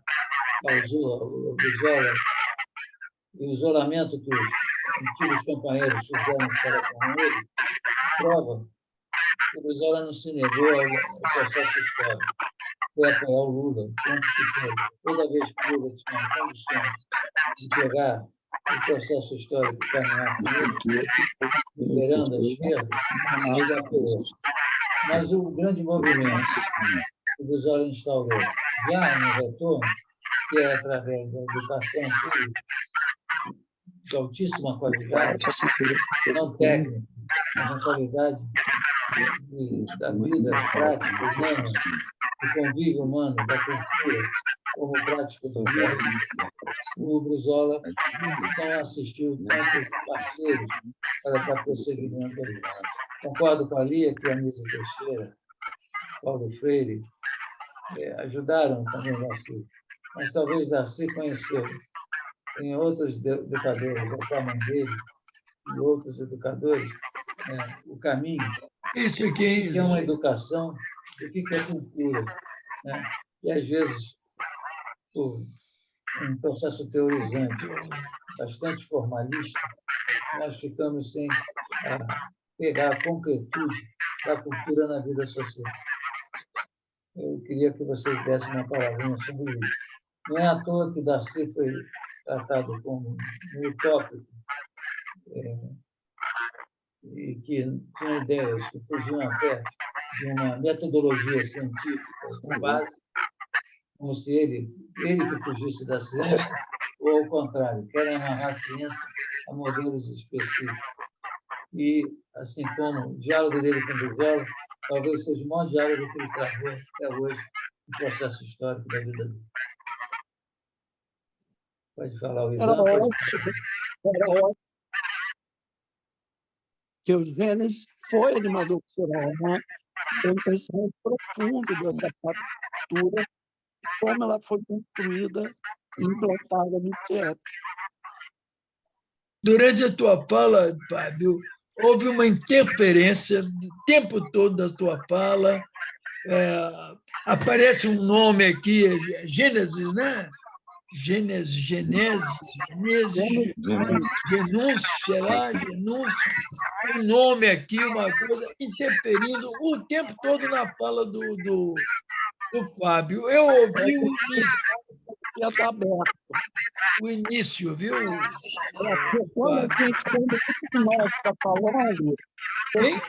causou ao Brizola, e o isolamento que os antigos companheiros fizeram para com ele, prova que o Brizola não se negou ao processo histórico. Foi apoiar o Lula o tempo que foi. Toda vez que o Lula tinha condições de pegar o processo histórico e caminhar com ele, liderando a esquerda, ele apoiou. Mas o grande movimento que o Brizola instaurou já no retorno, que é através da educação pública, de altíssima qualidade, não técnica, mas uma qualidade da vida prática, humana, do convívio humano, da cultura, como prática do mundo, o Brizola não assistiu tantos parceiros para prosseguimento. Concordo com a Lia, que a Anísia Teixeira, Paulo Freire, ajudaram também o Darcy, mas talvez Darcy conheceu em outros educadores, a forma dele, e outros educadores, o caminho. Isso aqui, O que é uma educação, o que é cultura. E, às vezes, por um processo teorizante bastante formalista, nós ficamos sem pegar a concretude da cultura na vida social. Eu queria que vocês dessem uma palavrinha sobre isso. Não é à toa que Darcy foi tratado como um utópico, e que tinha ideias que fugiam até de uma metodologia científica de base, como se ele que fugisse da ciência, ou ao contrário, querem amarrar a ciência a modelos específicos. E, assim como o diálogo dele com o Brizola, talvez seja o maior diálogo que ele travou até hoje no processo histórico da vida dele. Pode falar, o Ivan? Era ótimo. Que o Gênesis foi animador cultural, né? Tem um conhecimento profundo dessa partitura, como ela foi construída e implantada no CIEP. Durante a tua fala, Fábio, houve uma interferência o tempo todo da tua fala. Aparece um nome aqui, Gênesis, né? Genúncio, sei lá, Genúncio, um nome aqui, uma coisa, interferindo o tempo todo na fala do Fábio. Eu ouvi o início. Já está aberto. O início, viu? Quando a gente, quando nós está falando, tem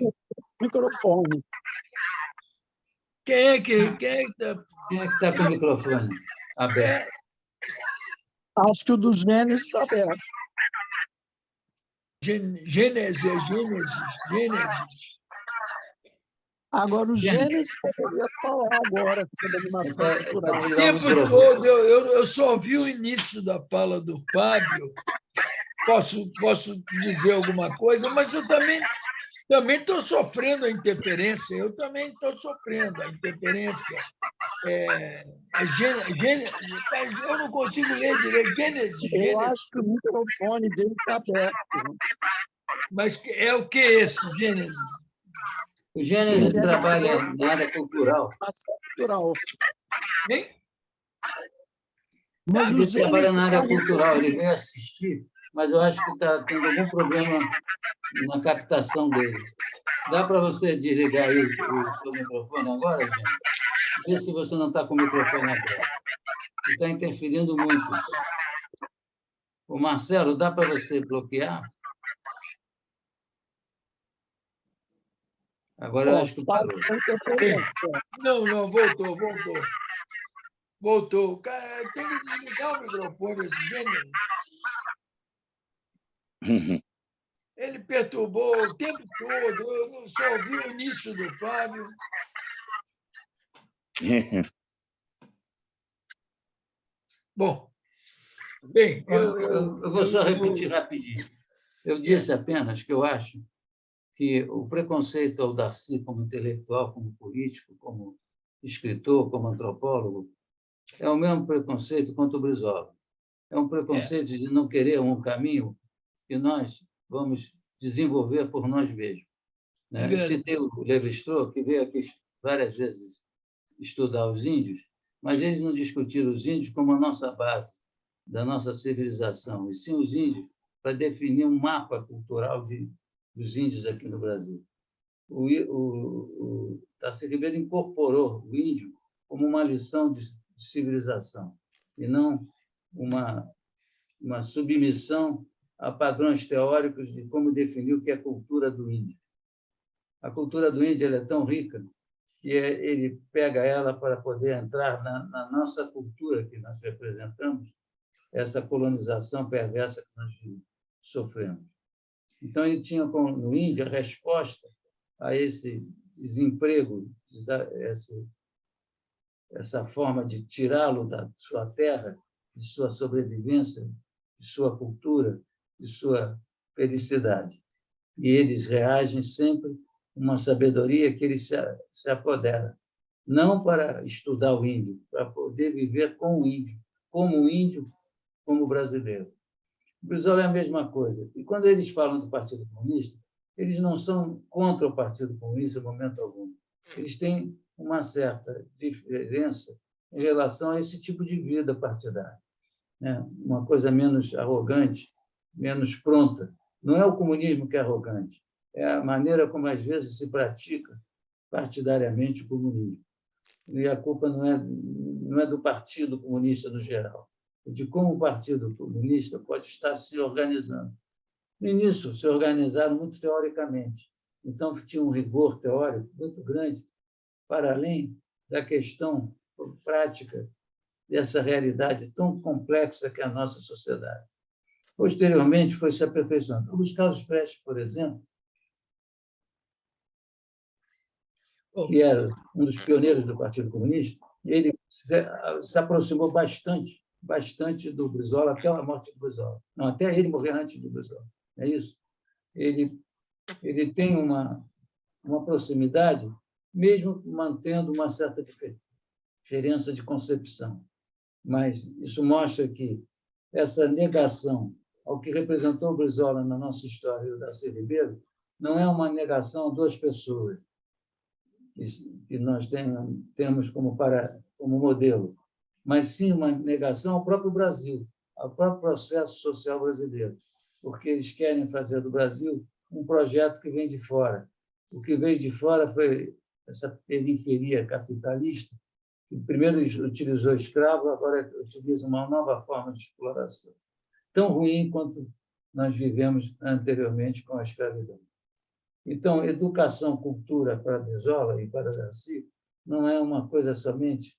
microfone. Quem é que está com o microfone aberto? Acho que o do Gênesis está aberto. Gênesis. Agora, o Gênesis poderia falar agora sobre animação cultural. O tempo todo, eu só ouvi o início da fala do Fábio. Posso dizer alguma coisa, mas eu também estou sofrendo a interferência. Eu também estou sofrendo a interferência. Eu não consigo ler direito. Gênesis. Eu acho que o microfone dele está aberto. Mas é o que esse Gênesis? O Gênesis trabalha na área cultural. Cultural. Hein? Mas ele trabalha na área cultural, ele veio assistir, mas eu acho que está tendo algum problema na captação dele. Dá para você desligar aí o seu microfone agora, gente? Vê se você não está com o microfone aberto. Está interferindo muito. O Marcelo, dá para você bloquear? Agora eu acho que parou. Não, voltou. Cara, tem que desligar o microfone, esse Gênesis. Ele perturbou o tempo todo, eu só ouvi o início do Fábio. Bom, bem, eu vou só repetir rapidinho. Eu disse apenas que eu acho que o preconceito ao Darcy como intelectual, como político, como escritor, como antropólogo, é o mesmo preconceito quanto o Brizola. É um preconceito de não querer um caminho que nós vamos desenvolver por nós mesmos. Né? Eu citei o Lévi-Strauss, que veio aqui várias vezes estudar os índios, mas eles não discutiram os índios como a nossa base da nossa civilização, e sim os índios para definir um mapa cultural dos índios aqui no Brasil. O Darcy Ribeiro incorporou o índio como uma lição de civilização, e não uma submissão a padrões teóricos de como definir o que é a cultura do índio. A cultura do índio ela é tão rica que ele pega ela para poder entrar na nossa cultura que nós representamos, essa colonização perversa que nós sofremos. Então, ele tinha no índio a resposta a esse desemprego, essa forma de tirá-lo da sua terra, de sua sobrevivência, de sua cultura, de sua felicidade. E eles reagem sempre com uma sabedoria que ele se apodera, não para estudar o índio, para poder viver com o índio, como brasileiro. O Brizola é a mesma coisa. E quando eles falam do Partido Comunista, eles não são contra o Partido Comunista em momento algum. Eles têm uma certa diferença em relação a esse tipo de vida partidária, né? Uma coisa menos arrogante, menos pronta. Não é o comunismo que é arrogante, é a maneira como, às vezes, se pratica partidariamente o comunismo. E a culpa não é do Partido Comunista no geral, é de como o Partido Comunista pode estar se organizando. No início, se organizaram muito teoricamente, então tinha um rigor teórico muito grande, para além da questão prática dessa realidade tão complexa que é a nossa sociedade. Posteriormente, foi se aperfeiçoando. O Luiz Carlos Prestes, por exemplo, que era um dos pioneiros do Partido Comunista, ele se aproximou bastante do Brizola, até a morte do Brizola. Não, até ele morrer antes do Brizola. É isso. Ele tem uma proximidade, mesmo mantendo uma certa diferença de concepção. Mas isso mostra que essa negação ao que representou o Brizola na nossa história, o Darcy Ribeiro, não é uma negação a duas pessoas que nós temos como modelo, mas sim uma negação ao próprio Brasil, ao próprio processo social brasileiro, porque eles querem fazer do Brasil um projeto que vem de fora. O que veio de fora foi essa periferia capitalista, que primeiro utilizou escravo, agora utiliza uma nova forma de exploração, tão ruim quanto nós vivemos anteriormente com a escravidão. Então, educação, cultura para Brizola e para Darcy não é uma coisa somente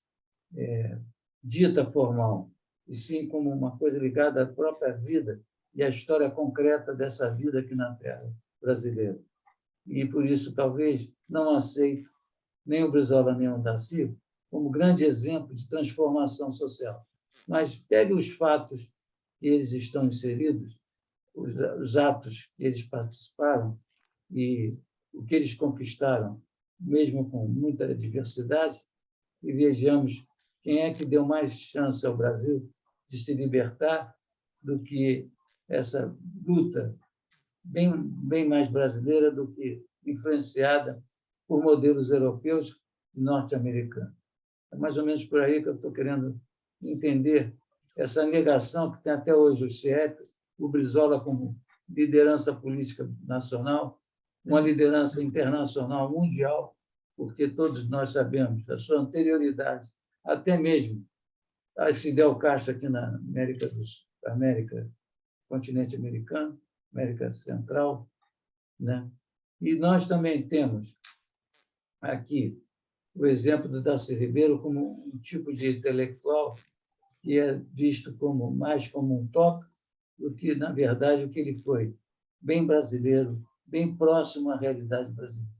dita formal, e sim como uma coisa ligada à própria vida e à história concreta dessa vida aqui na terra brasileira. E, por isso, talvez não aceito nem o Brizola nem o Darcy como grande exemplo de transformação social. Mas pegue os fatos que eles estão inseridos, os atos que eles participaram e o que eles conquistaram, mesmo com muita diversidade, e vejamos quem é que deu mais chance ao Brasil de se libertar do que essa luta bem mais brasileira do que influenciada por modelos europeus e norte-americanos. É mais ou menos por aí que eu estou querendo entender essa negação que tem até hoje os CIEPs, o Brizola como liderança política nacional, uma liderança internacional mundial, porque todos nós sabemos da sua anterioridade, até mesmo a Fidel Castro aqui na América, continente americano, América Central, né? E nós também temos aqui o exemplo do Darcy Ribeiro como um tipo de intelectual que é visto mais como um toque do que, na verdade, o que ele foi, bem brasileiro, bem próximo à realidade brasileira.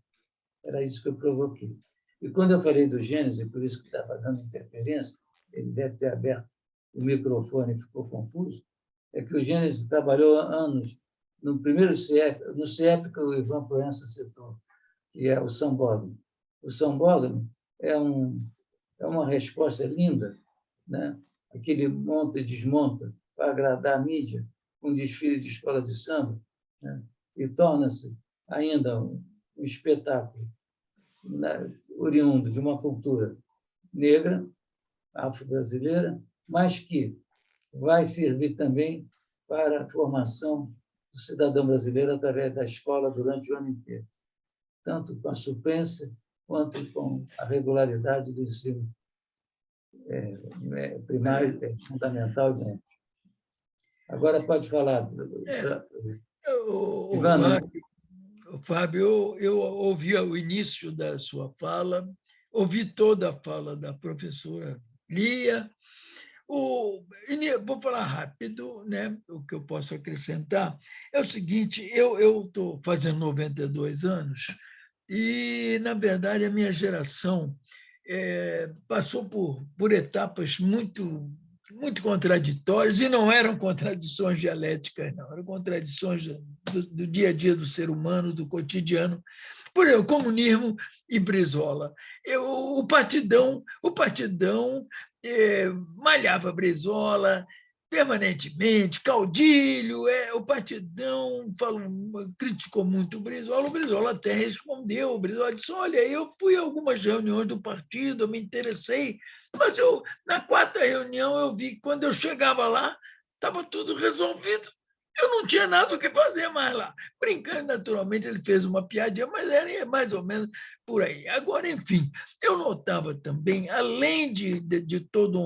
Era isso que eu provoquei. E quando eu falei do Gênesis, por isso que estava dando interferência, ele deve ter aberto o microfone e ficou confuso, é que o Gênesis trabalhou anos no primeiro CIEP, no CIEP que o Ivan Proença citou, que é o sambódromo. O sambódromo é uma resposta linda, né? Aquele monta e desmonta para agradar a mídia, um desfile de escola de samba, né? E torna-se ainda um espetáculo oriundo de uma cultura negra, afro-brasileira, mas que vai servir também para a formação do cidadão brasileiro através da escola durante o ano inteiro, tanto com a suplência quanto com a regularidade do ensino primário, fundamental e médio. Agora pode falar. Ivana. Fábio, eu ouvi o início da sua fala, ouvi toda a fala da professora Lia. Vou falar rápido, né? O que eu posso acrescentar é o seguinte: eu estou fazendo 92 anos e, na verdade, a minha geração passou por etapas muito contraditórias, e não eram contradições dialéticas, não, eram contradições do dia a dia do ser humano, do cotidiano. Por exemplo, comunismo e Brizola. O Partidão malhava Brizola permanentemente, Caudilho, o Partidão criticou muito o Brizola até respondeu, o Brizola disse, olha, eu fui a algumas reuniões do partido, eu me interessei, mas na quarta reunião eu vi que quando eu chegava lá, estava tudo resolvido, eu não tinha nada o que fazer mais lá. Brincando, naturalmente, ele fez uma piadinha, mas era mais ou menos por aí. Agora, enfim, eu notava também, além de toda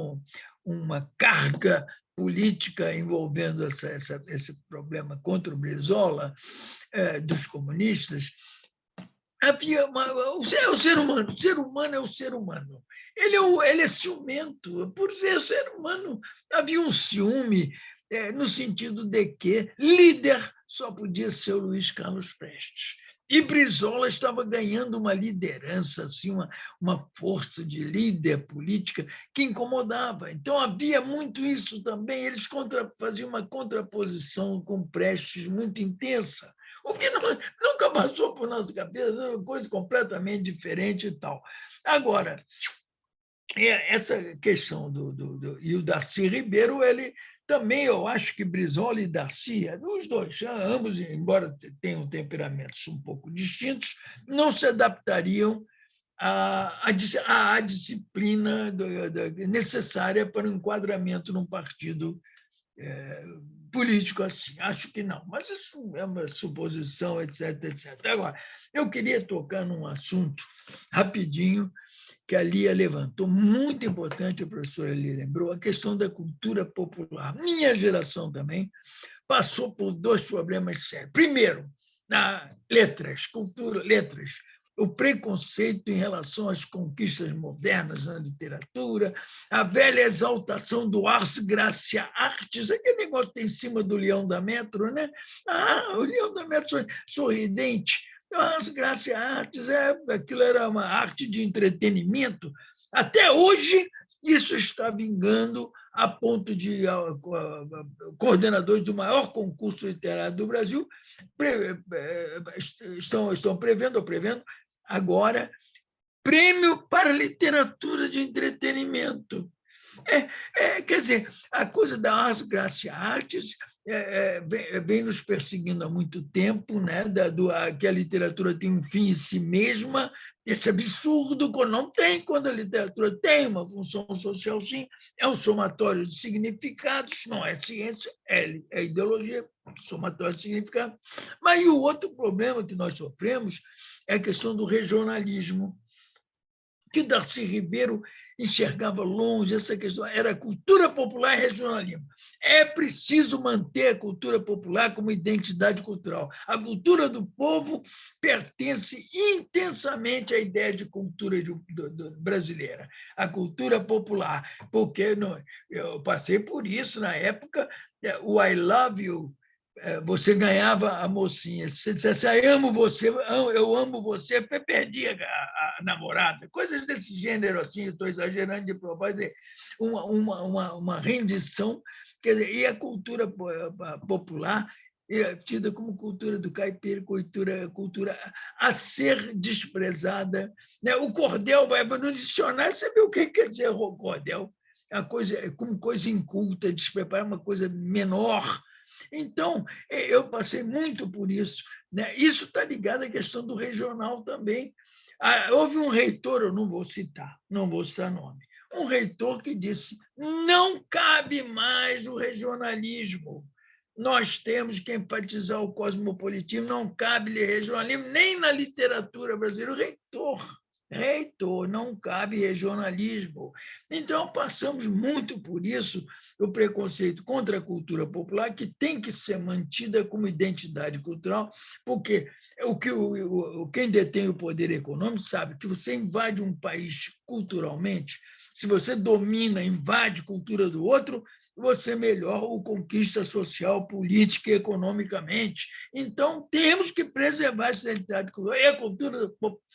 uma carga política envolvendo esse problema contra o Brizola, dos comunistas, havia o ser humano. O ser humano é o ser humano. Ele é ciumento. Por ser ser humano, havia um ciúme, no sentido de que líder só podia ser o Luiz Carlos Prestes. E Brizola estava ganhando uma liderança, assim, uma força de líder política que incomodava. Então, havia muito isso também. Eles faziam uma contraposição com Prestes muito intensa, o que nunca passou por nossa cabeça, uma coisa completamente diferente e tal. Agora, essa questão e o Darcy Ribeiro, ele também, eu acho que Brizola e Darcy, os dois, ambos, embora tenham temperamentos um pouco distintos, não se adaptariam à disciplina necessária para o enquadramento num partido político assim. Acho que não, mas isso é uma suposição, etc, etc. Agora, eu queria tocar num assunto rapidinho que a Lia levantou, muito importante, a professora Lia lembrou, a questão da cultura popular. Minha geração também passou por dois problemas sérios. Primeiro, letras, o preconceito em relação às conquistas modernas na literatura, a velha exaltação do ars gratia artis, aquele negócio que tem em cima do leão da metro, né? O leão da metro sorridente, ars gratia artis, aquilo era uma arte de entretenimento. Até hoje, isso está vingando a ponto de coordenadores do maior concurso literário do Brasil estão prevendo agora prêmio para literatura de entretenimento. Quer dizer, a coisa da ars gratia artis vem nos perseguindo há muito tempo, né? Que a literatura tem um fim em si mesma, esse absurdo que não tem, quando a literatura tem uma função social, sim, é um somatório de significados, não é ciência, é ideologia, somatório de significados. Mas o outro problema que nós sofremos é a questão do regionalismo, que Darcy Ribeiro enxergava longe, essa questão era cultura popular e regionalismo. É preciso manter a cultura popular como identidade cultural. A cultura do povo pertence intensamente à ideia de cultura brasileira, a cultura popular, porque eu passei por isso na época, o I Love You, você ganhava a mocinha. Se você dissesse, eu amo você, perdia a namorada. Coisas desse gênero, assim, estou exagerando de propósito, uma rendição. Quer dizer, e a cultura popular é tida como cultura do caipira, cultura a ser desprezada. O cordel vai no dicionário, você vê o que quer dizer cordel. É como coisa inculta, despreparada, uma coisa menor. Então, eu passei muito por isso, né? Isso está ligado à questão do regional também. Houve um reitor, eu não vou citar nome, um reitor que disse: não cabe mais o regionalismo. Nós temos que enfatizar o cosmopolitismo, não cabe regionalismo nem na literatura brasileira. Reitor, não cabe regionalismo. Então, passamos muito por isso, o preconceito contra a cultura popular, que tem que ser mantida como identidade cultural, porque quem detém o poder econômico sabe que você invade um país culturalmente, se você domina, invade a cultura do outro, você melhor o conquista social, política e economicamente. Então, temos que preservar essa identidade cultural. E a cultura,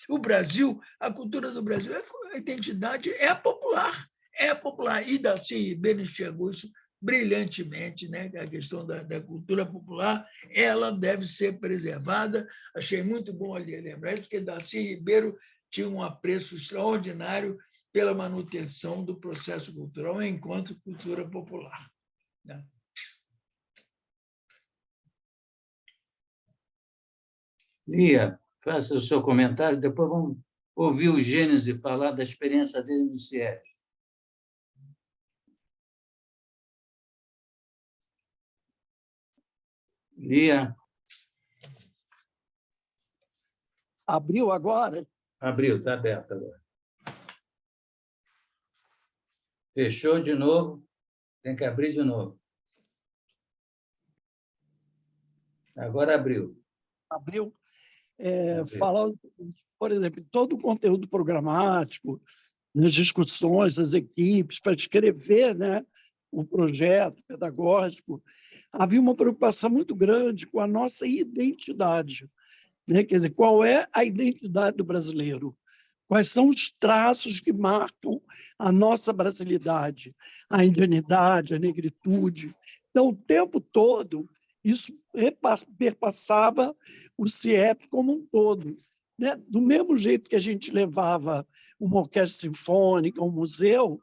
o Brasil, a cultura do Brasil, a identidade é popular. É popular. E Darcy Ribeiro enxergou isso brilhantemente, né? A questão da cultura popular, ela deve ser preservada. Achei muito bom ali lembrar isso, que Darcy Ribeiro tinha um apreço extraordinário pela manutenção do processo cultural enquanto cultura popular. Né? Lia, faça o seu comentário, depois vamos ouvir o Gênese falar da experiência dele no CIEP. Lia. Abriu agora? Abriu, está aberto agora. Fechou de novo, tem que abrir de novo. Agora abriu. Abriu. Fala, por exemplo, todo o conteúdo programático, nas discussões das equipes, para escrever, né, o projeto pedagógico, havia uma preocupação muito grande com a nossa identidade. Né? Quer dizer, qual é a identidade do brasileiro? Quais são os traços que marcam a nossa brasilidade, a indianidade, a negritude? Então, o tempo todo, isso perpassava o CIEP como um todo. Né? Do mesmo jeito que a gente levava uma orquestra sinfônica, um museu,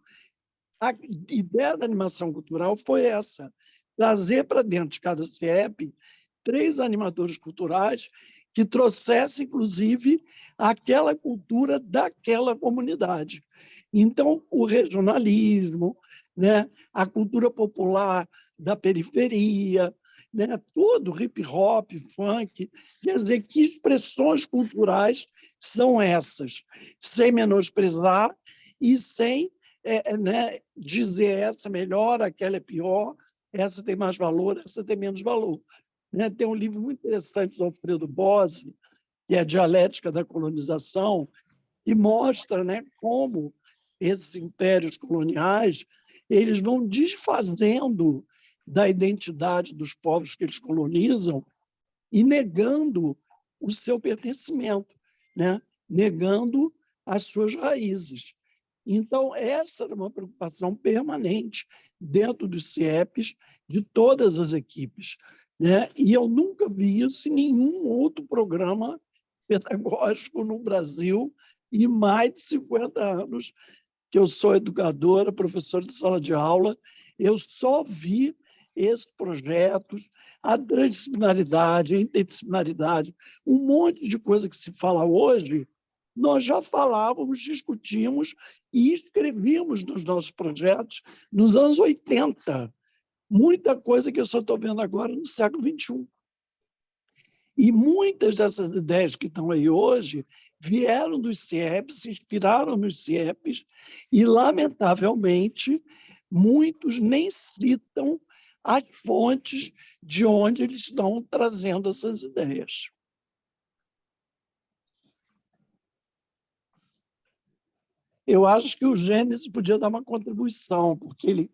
a ideia da animação cultural foi essa, trazer para dentro de cada CIEP 3 animadores culturais que trouxessem, inclusive, aquela cultura daquela comunidade. Então, o regionalismo, né, a cultura popular da periferia, né, tudo, hip-hop, funk, quer dizer, que expressões culturais são essas, sem menosprezar e sem né, dizer essa é melhor, aquela é pior, essa tem mais valor, essa tem menos valor. Né? Tem um livro muito interessante do Alfredo Bose, que é a Dialética da Colonização, e mostra, né, como esses impérios coloniais eles vão desfazendo da identidade dos povos que eles colonizam e negando o seu pertencimento, né? Negando as suas raízes. Então, essa era uma preocupação permanente dentro dos CIEPs de todas as equipes. Né? E eu nunca vi isso em nenhum outro programa pedagógico no Brasil, e mais de 50 anos que eu sou educadora, professora de sala de aula, eu só vi esses projetos, a transdisciplinaridade, a interdisciplinaridade, um monte de coisa que se fala hoje, nós já falávamos, discutimos e escrevíamos nos nossos projetos nos anos 80. Muita coisa que eu só estou vendo agora no século XXI. E muitas dessas ideias que estão aí hoje vieram dos CIEPs, se inspiraram nos CIEPs, e, lamentavelmente, muitos nem citam as fontes de onde eles estão trazendo essas ideias. Eu acho que o Gênesis podia dar uma contribuição, porque ele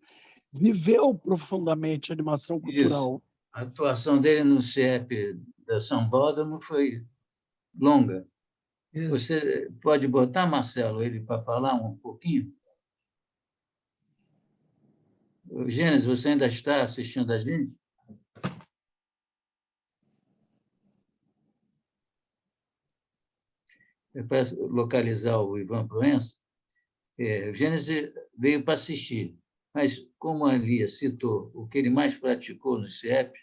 viveu profundamente a animação cultural. Isso. A atuação dele no CIEP da São Bódromo foi longa. Isso. Você pode botar, Marcelo, ele para falar um pouquinho? Gênesis, você ainda está assistindo a gente? Para localizar o Ivan Proença, o Gênesis veio para assistir, mas, como a Lia citou, o que ele mais praticou no CIEP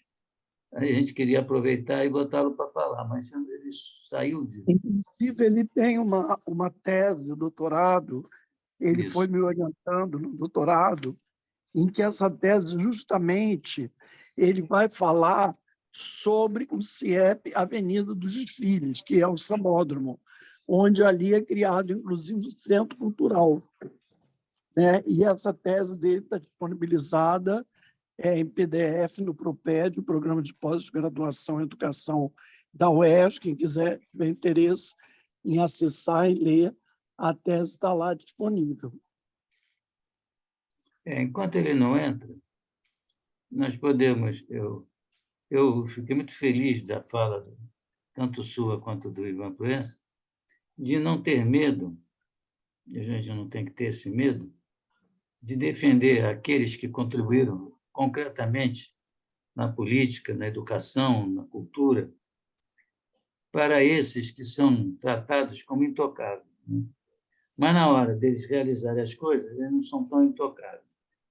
a gente queria aproveitar e botá-lo para falar, mas ele saiu de Inclusive, ele tem uma tese, um doutorado, ele foi isso. me orientando no doutorado, em que essa tese, justamente, ele vai falar sobre o CIEP Avenida dos Desfiles, que é o Sambódromo, onde ali é criado, inclusive, o Centro Cultural, né? E essa tese dele está disponibilizada em PDF no Proped, o Programa de Pós-Graduação em Educação da UERJ. Quem quiser, tiver interesse em acessar e ler, a tese está lá disponível. Enquanto ele não entra, nós podemos... Eu fiquei muito feliz da fala, tanto sua quanto do Ivan Proença, de não ter medo, e a gente não tem que ter esse medo, de defender aqueles que contribuíram concretamente na política, na educação, na cultura, para esses que são tratados como intocáveis, né? Mas, na hora deles realizarem as coisas, eles não são tão intocáveis.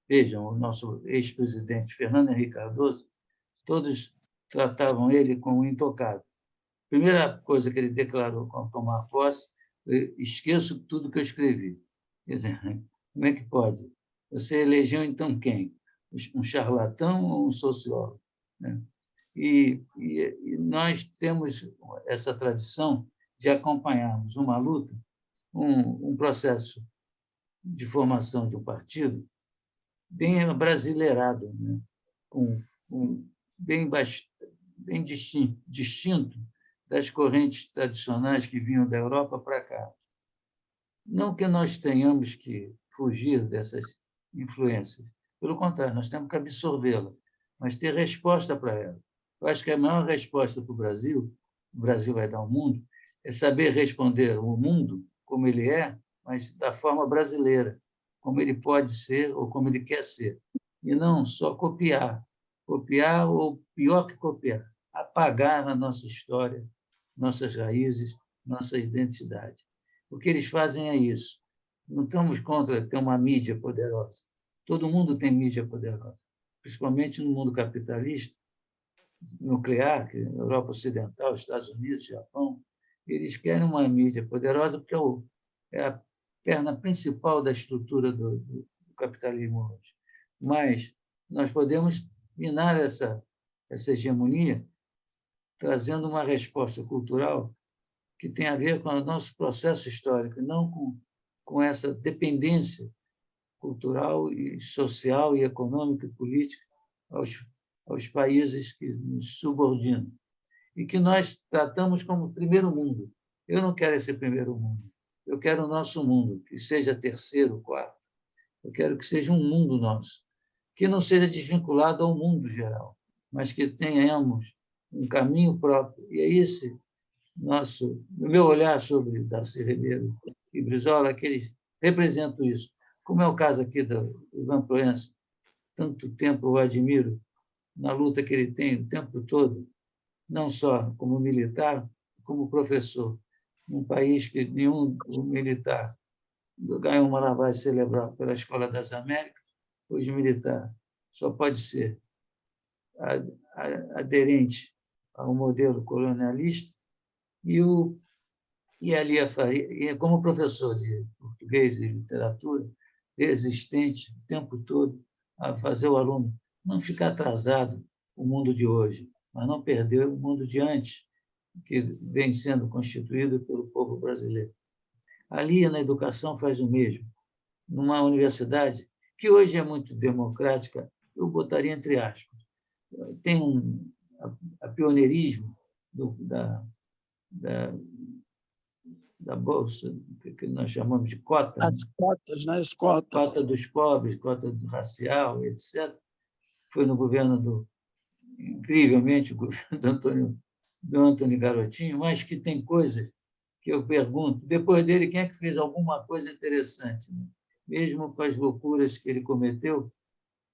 Vejam, o nosso ex-presidente Fernando Henrique Cardoso, todos tratavam ele como intocável. A primeira coisa que ele declarou ao tomar posse, esqueço tudo que eu escrevi. Quer dizer, como é que pode? Você elegeu, então, quem? Um charlatão ou um sociólogo? Né? E nós temos essa tradição de acompanharmos uma luta, um processo de formação de um partido bem brasileirado, né? Bem, bem distinto das correntes tradicionais que vinham da Europa para cá. Não que nós tenhamos que fugir dessas influências, pelo contrário, nós temos que absorvê-la, mas ter resposta para ela. Eu acho que a maior resposta para o Brasil vai dar ao mundo, é saber responder o mundo como ele é, mas da forma brasileira, como ele pode ser ou como ele quer ser, e não só copiar. Copiar, ou pior que copiar, apagar a nossa história, nossas raízes, nossa identidade. O que eles fazem é isso. Não estamos contra ter uma mídia poderosa. Todo mundo tem mídia poderosa, principalmente no mundo capitalista, nuclear, que é a Europa Ocidental, Estados Unidos, Japão. Eles querem uma mídia poderosa porque é a perna principal da estrutura do capitalismo hoje. Mas nós podemos minar essa hegemonia trazendo uma resposta cultural que tem a ver com o nosso processo histórico, não com essa dependência cultural e social e econômica e política aos países que nos subordinam e que nós tratamos como primeiro mundo. Eu não quero esse primeiro mundo. Eu quero o nosso mundo, que seja terceiro, quarto. Eu quero que seja um mundo nosso, que não seja desvinculado ao mundo geral, mas que tenhamos um caminho próprio. E é esse no meu olhar sobre Darcy Ribeiro e Brizola, que eles representam isso. Como é o caso aqui do Ivan Proença, tanto tempo eu admiro na luta que ele tem o tempo todo, não só como militar, como professor, num país que nenhum militar ganhou uma lavagem cerebral pela Escola das Américas, hoje militar só pode ser aderente ao modelo colonialista, e ali como professor de português e literatura, resistente o tempo todo a fazer o aluno não ficar atrasado o mundo de hoje, mas não perder o mundo de antes, que vem sendo constituído pelo povo brasileiro. Ali, na educação, faz o mesmo. Numa universidade, que hoje é muito democrática, eu botaria entre aspas. Tem a pioneirismo da bolsa, que nós chamamos de cota, As cotas, né? As cotas. cota dos pobres, cota racial, etc. Foi no governo incrivelmente, o governo do Antônio Garotinho, mas que tem coisas que eu pergunto, depois dele, quem é que fez alguma coisa interessante? Né? Mesmo com as loucuras que ele cometeu,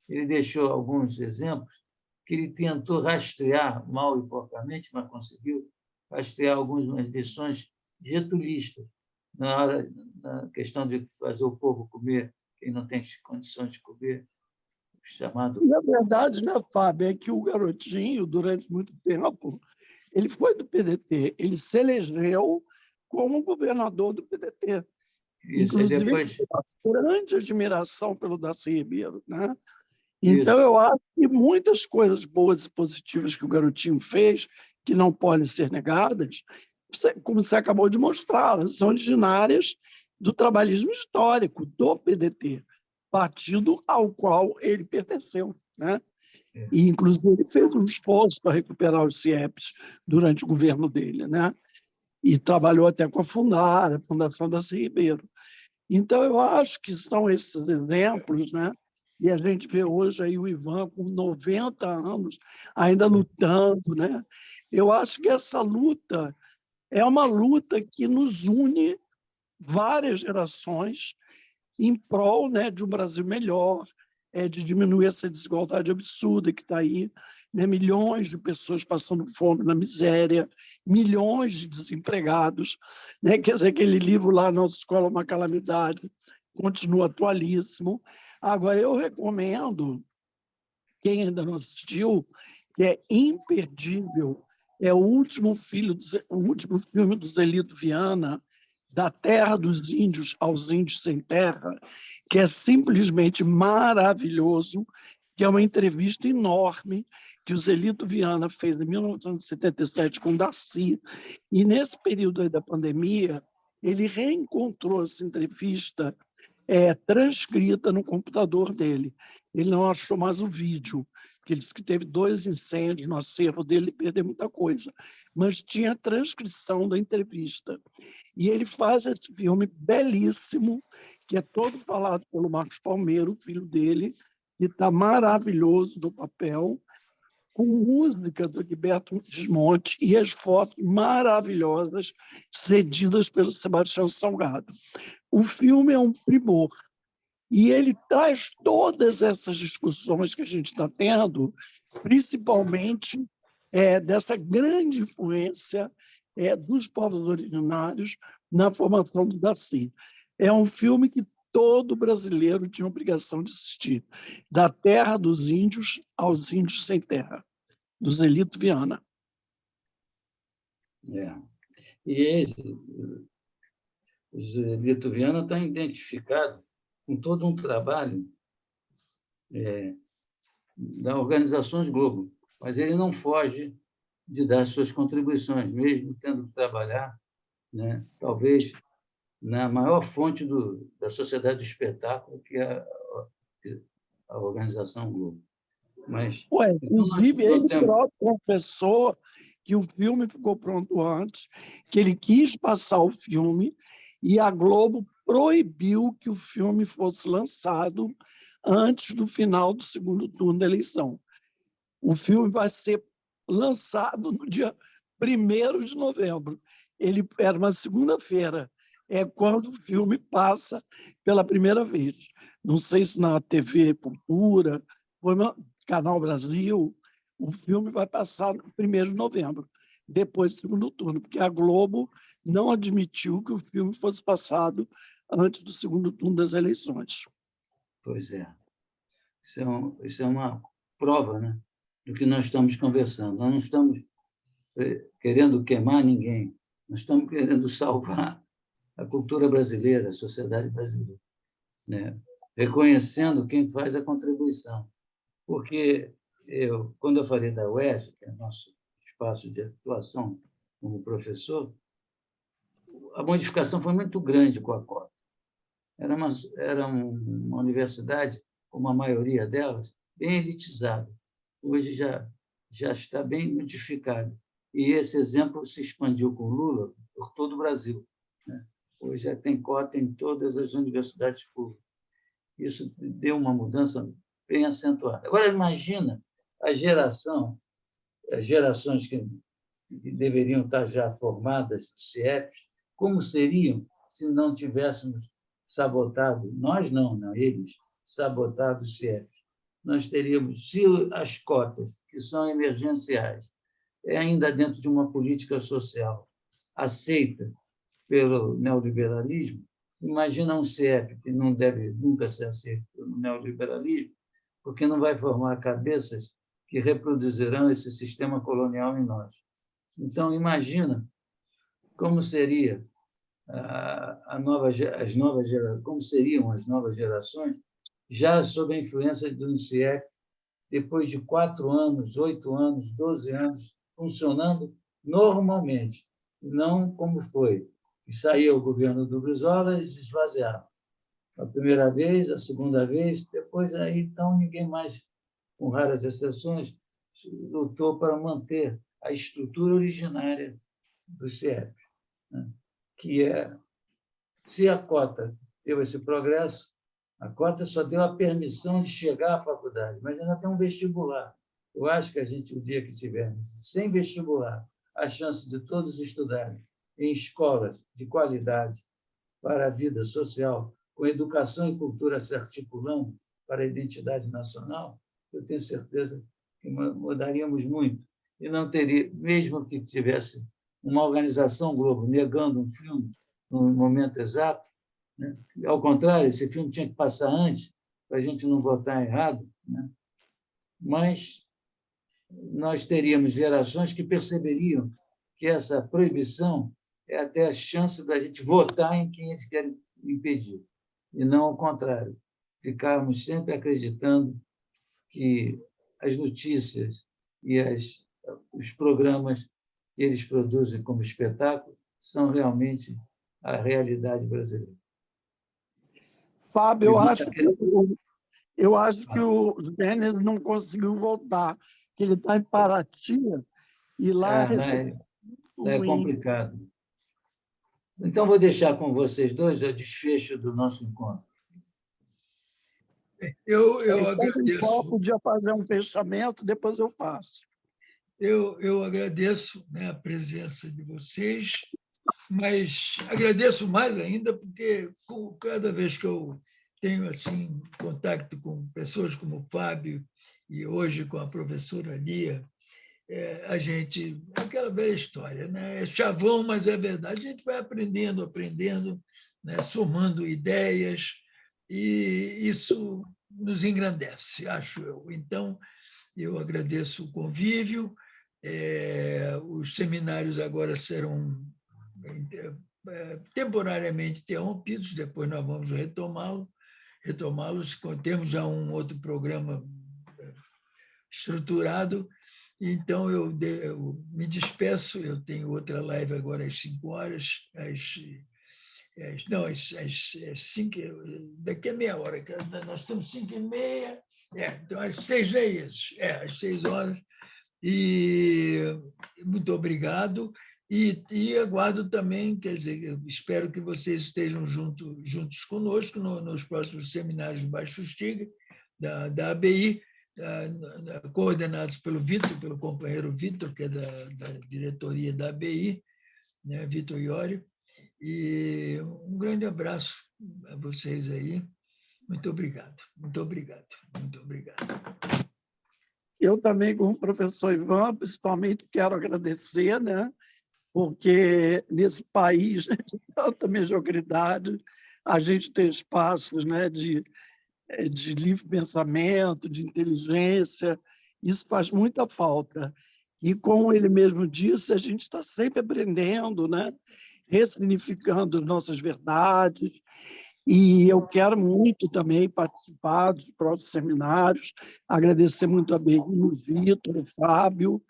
ele deixou alguns exemplos que ele tentou rastrear, mal e porcamente, mas conseguiu rastrear algumas lições getulistas na questão de fazer o povo comer, quem não tem condições de comer, chamado... Na verdade, né, Fábio, é que o Garotinho, durante muito tempo, ele foi do PDT, ele se elegeu como governador do PDT. Isso, aí Inclusive, ele depois... tem uma grande admiração pelo Darcy Ribeiro, né? Então, Isso, eu acho que muitas coisas boas e positivas que o Garotinho fez, que não podem ser negadas, como você acabou de mostrar, elas são originárias do trabalhismo histórico do PDT, partido ao qual ele pertenceu, né? é, E, inclusive, ele fez um esforço para recuperar os CIEPs durante o governo dele, né? E trabalhou até com a Fundar, a Fundação Darcy Ribeiro. Então, eu acho que são esses exemplos, né? E a gente vê hoje aí o Ivan com 90 anos ainda lutando, né? Eu acho que essa luta é uma luta que nos une várias gerações em prol, né, de um Brasil melhor, de diminuir essa desigualdade absurda que está aí, né, milhões de pessoas passando fome na miséria, milhões de desempregados, né, quer dizer, aquele livro lá, Nossa Escola é uma Calamidade, continua atualíssimo. Agora, eu recomendo, quem ainda não assistiu, que é imperdível, é o último filme do Zelito Viana, Da Terra dos Índios aos Índios Sem Terra, que é simplesmente maravilhoso, que é uma entrevista enorme que o Zelito Viana fez em 1977 com Darcy, e nesse período aí da pandemia, ele reencontrou essa entrevista transcrita no computador dele. Ele não achou mais o vídeo, porque ele disse que teve 2 incêndios no acervo dele e perdeu muita coisa. Mas tinha a transcrição da entrevista. E ele faz esse filme belíssimo, que é todo falado pelo Marcos Palmeiro, filho dele, que está maravilhoso no papel, com música do Gilberto Gismonti e as fotos maravilhosas cedidas pelo Sebastião Salgado. O filme é um primor. E ele traz todas essas discussões que a gente está tendo, principalmente dessa grande influência dos povos originários na formação do Darcy. É um filme que todo brasileiro tinha obrigação de assistir, Da Terra dos Índios aos Índios Sem Terra, do Zelito Viana. é. E esse, o Zelito Viana está identificado com todo um trabalho da Organizações Globo, mas ele não foge de dar suas contribuições, mesmo tendo que trabalhar, né, talvez, na maior fonte da sociedade do espetáculo, que é a Organização Globo. Mas, então, nós Inclusive, não ele temos... próprio confessou que o filme ficou pronto antes, que ele quis passar o filme e a Globo proibiu que o filme fosse lançado antes do final do segundo turno da eleição. O filme vai ser lançado no dia 1º de novembro. Ele era uma segunda-feira, é quando o filme passa pela primeira vez. Não sei se na TV Cultura, ou no Canal Brasil, o filme vai passar no 1º de novembro, depois do segundo turno, porque a Globo não admitiu que o filme fosse passado antes do segundo turno das eleições. Pois é. Isso é uma prova, né, do que nós estamos conversando. Nós não estamos querendo queimar ninguém, nós estamos querendo salvar a cultura brasileira, a sociedade brasileira, né, reconhecendo quem faz a contribuição. Porque quando eu falei da UERJ, que é nosso espaço de atuação como professor, a modificação foi muito grande com a cota. Era uma universidade, como a maioria delas, bem elitizada. Hoje já está bem modificada. E esse exemplo se expandiu com Lula por todo o Brasil, né? Hoje já tem cota em todas as universidades públicas. Isso deu uma mudança bem acentuada. Agora, imagina as gerações que deveriam estar já formadas do CIEPs, como seriam se não tivéssemos sabotado, nós não, eles, sabotado o CIEPs. Nós teríamos, se as cotas, que são emergenciais, ainda dentro de uma política social aceita pelo neoliberalismo, imagina um CIEP que não deve nunca ser aceito pelo neoliberalismo, porque não vai formar cabeças que reproduzirão esse sistema colonial em nós. Então, imagina como seria como seriam as novas gerações já sob a influência do INSIEC, depois de 4 anos, 8 anos, 12 anos, funcionando normalmente, não como foi. E saía o governo do Brizola e se esvaziava. A primeira vez, a segunda vez, depois aí, então, ninguém mais, com raras exceções, lutou para manter a estrutura originária do CIEP, né? Que é, se a cota deu esse progresso, a cota só deu a permissão de chegar à faculdade, mas ainda tem um vestibular. Eu acho que a gente, o dia que tivermos sem vestibular, a chance de todos estudarem em escolas de qualidade para a vida social, com educação e cultura se articulando para a identidade nacional, eu tenho certeza que mudaríamos muito. E não teria, mesmo que tivesse uma organização Globo negando um filme no momento exato, né? Ao contrário, esse filme tinha que passar antes, para a gente não votar errado, né? Mas nós teríamos gerações que perceberiam que essa proibição é até a chance da gente votar em quem eles querem impedir, e não ao contrário, ficarmos sempre acreditando que as notícias e os programas que eles produzem como espetáculo são realmente a realidade brasileira. Fábio, eu acho que o Gênesis não conseguiu voltar, que ele está em Paraty e lá recebeu É complicado. Então, vou deixar com vocês dois o desfecho do nosso encontro. Eu agradeço. Eu podia fazer um fechamento, depois eu faço. Eu agradeço, né, a presença de vocês, mas agradeço mais ainda porque cada vez que eu tenho assim contato com pessoas como o Fábio e hoje com a professora Lia, a gente, aquela velha história, né? É chavão, mas é verdade. A gente vai aprendendo, né? Somando ideias, e isso nos engrandece, acho eu. Então, eu agradeço o convívio. Os seminários agora serão temporariamente interrompidos, depois nós vamos retomá-los. Temos já um outro programa estruturado. Então, eu me despeço, eu tenho outra live agora às 5 horas, às 5, daqui a meia hora, nós estamos 5h30, então às 6 às 6 horas, e muito obrigado, e aguardo também, quer dizer, eu espero que vocês estejam juntos conosco nos próximos seminários do Baixo Estiga, da ABI, coordenados pelo Vitor, pelo companheiro Vitor, que é da diretoria da ABI, né, Vitor Iório, e um grande abraço a vocês aí. Muito obrigado, muito obrigado, muito obrigado. Eu também, como professor Ivan, principalmente quero agradecer, né, porque nesse país de tanta mediocridade, a gente tem espaços, né, de livre pensamento, de inteligência, isso faz muita falta. E, como ele mesmo disse, a gente está sempre aprendendo, né? Ressignificando nossas verdades, e eu quero muito também participar dos próximos seminários, agradecer muito a Belinho, o Vitor, o Fábio,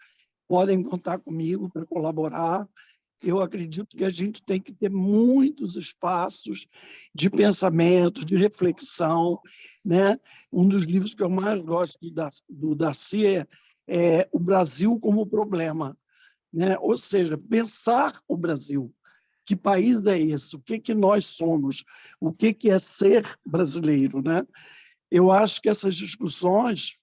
podem contar comigo para colaborar. Eu acredito que a gente tem que ter muitos espaços de pensamento, de reflexão, né? Um dos livros que eu mais gosto do Darcy é O Brasil como Problema, né? Ou seja, pensar o Brasil. Que país é esse? O que nós somos? O que é ser brasileiro, né? Eu acho que essas discussões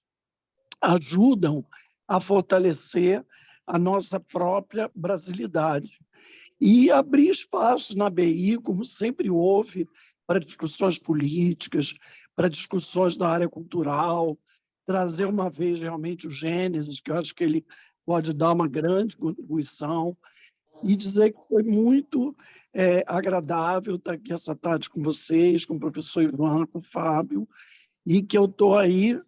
ajudam a fortalecer a nossa própria brasilidade e abrir espaços na BI, como sempre houve, para discussões políticas, para discussões da área cultural, trazer uma vez realmente o Gênesis, que eu acho que ele pode dar uma grande contribuição, e dizer que foi muito agradável estar aqui essa tarde com vocês, com o professor Ivan, com o Fábio, e que eu estou aí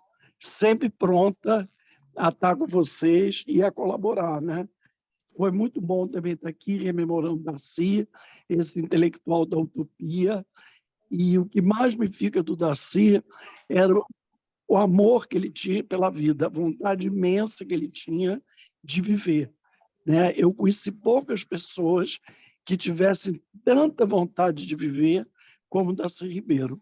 sempre pronta a estar com vocês e a colaborar, né? Foi muito bom também estar aqui rememorando Darcy, esse intelectual da utopia, e o que mais me fica do Darcy era o amor que ele tinha pela vida, a vontade imensa que ele tinha de viver, né? Eu conheci poucas pessoas que tivessem tanta vontade de viver como Darcy Ribeiro.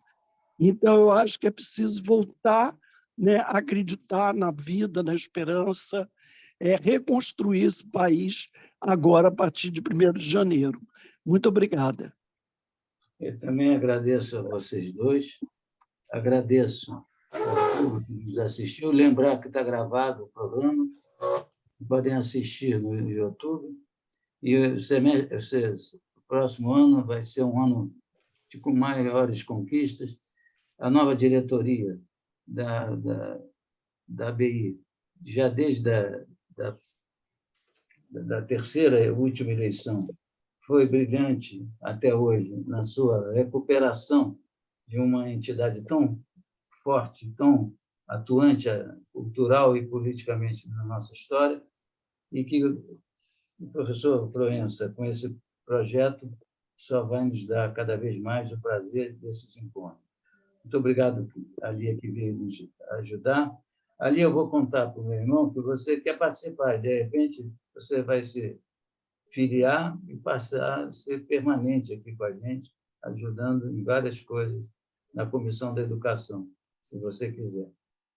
Então, eu acho que é preciso voltar, né, a acreditar na vida, na esperança, reconstruir esse país agora, a partir de 1º de janeiro. Muito obrigada. Eu também agradeço a vocês dois, agradeço ao público que nos assistiu, lembrar que está gravado o programa, podem assistir no YouTube, e o próximo ano vai ser um ano com maiores conquistas. A nova diretoria da ABI, já desde da terceira e última eleição, foi brilhante até hoje na sua recuperação de uma entidade tão forte, tão atuante cultural e politicamente na nossa história, e que o professor Proença, com esse projeto, só vai nos dar cada vez mais o prazer desses encontros. Muito obrigado a Lia que veio nos ajudar. Ali eu vou contar para o meu irmão que você quer participar, e, de repente, você vai se filiar e passar a ser permanente aqui com a gente, ajudando em várias coisas na Comissão da Educação, se você quiser.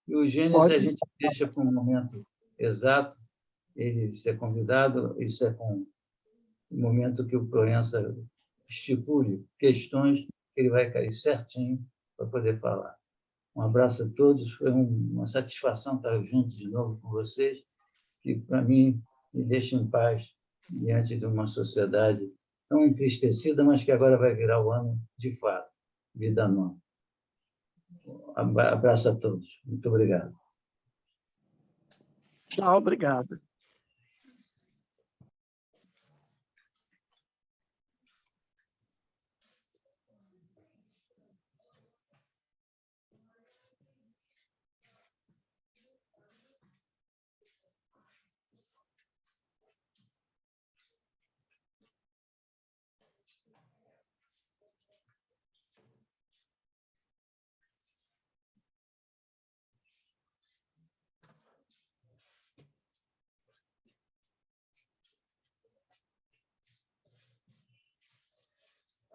E o Gênesis a gente deixa para um momento exato, ele ser convidado, isso é com o momento que o Proença estipule questões que ele vai cair certinho para poder falar. Um abraço a todos, foi uma satisfação estar junto de novo com vocês, que, para mim, me deixa em paz diante de uma sociedade tão entristecida, mas que agora vai virar o ano, de fato, vida nova. Abraço a todos. Muito obrigado. Tchau, obrigada.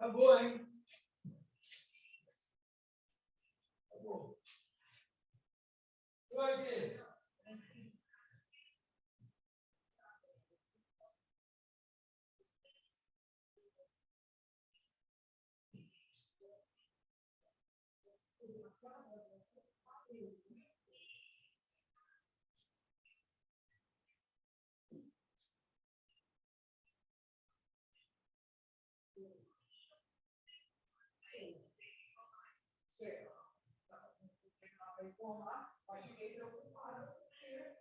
Acabou, hein? Acabou. Estou aqui. Informar, mas fiquei preocupado, porque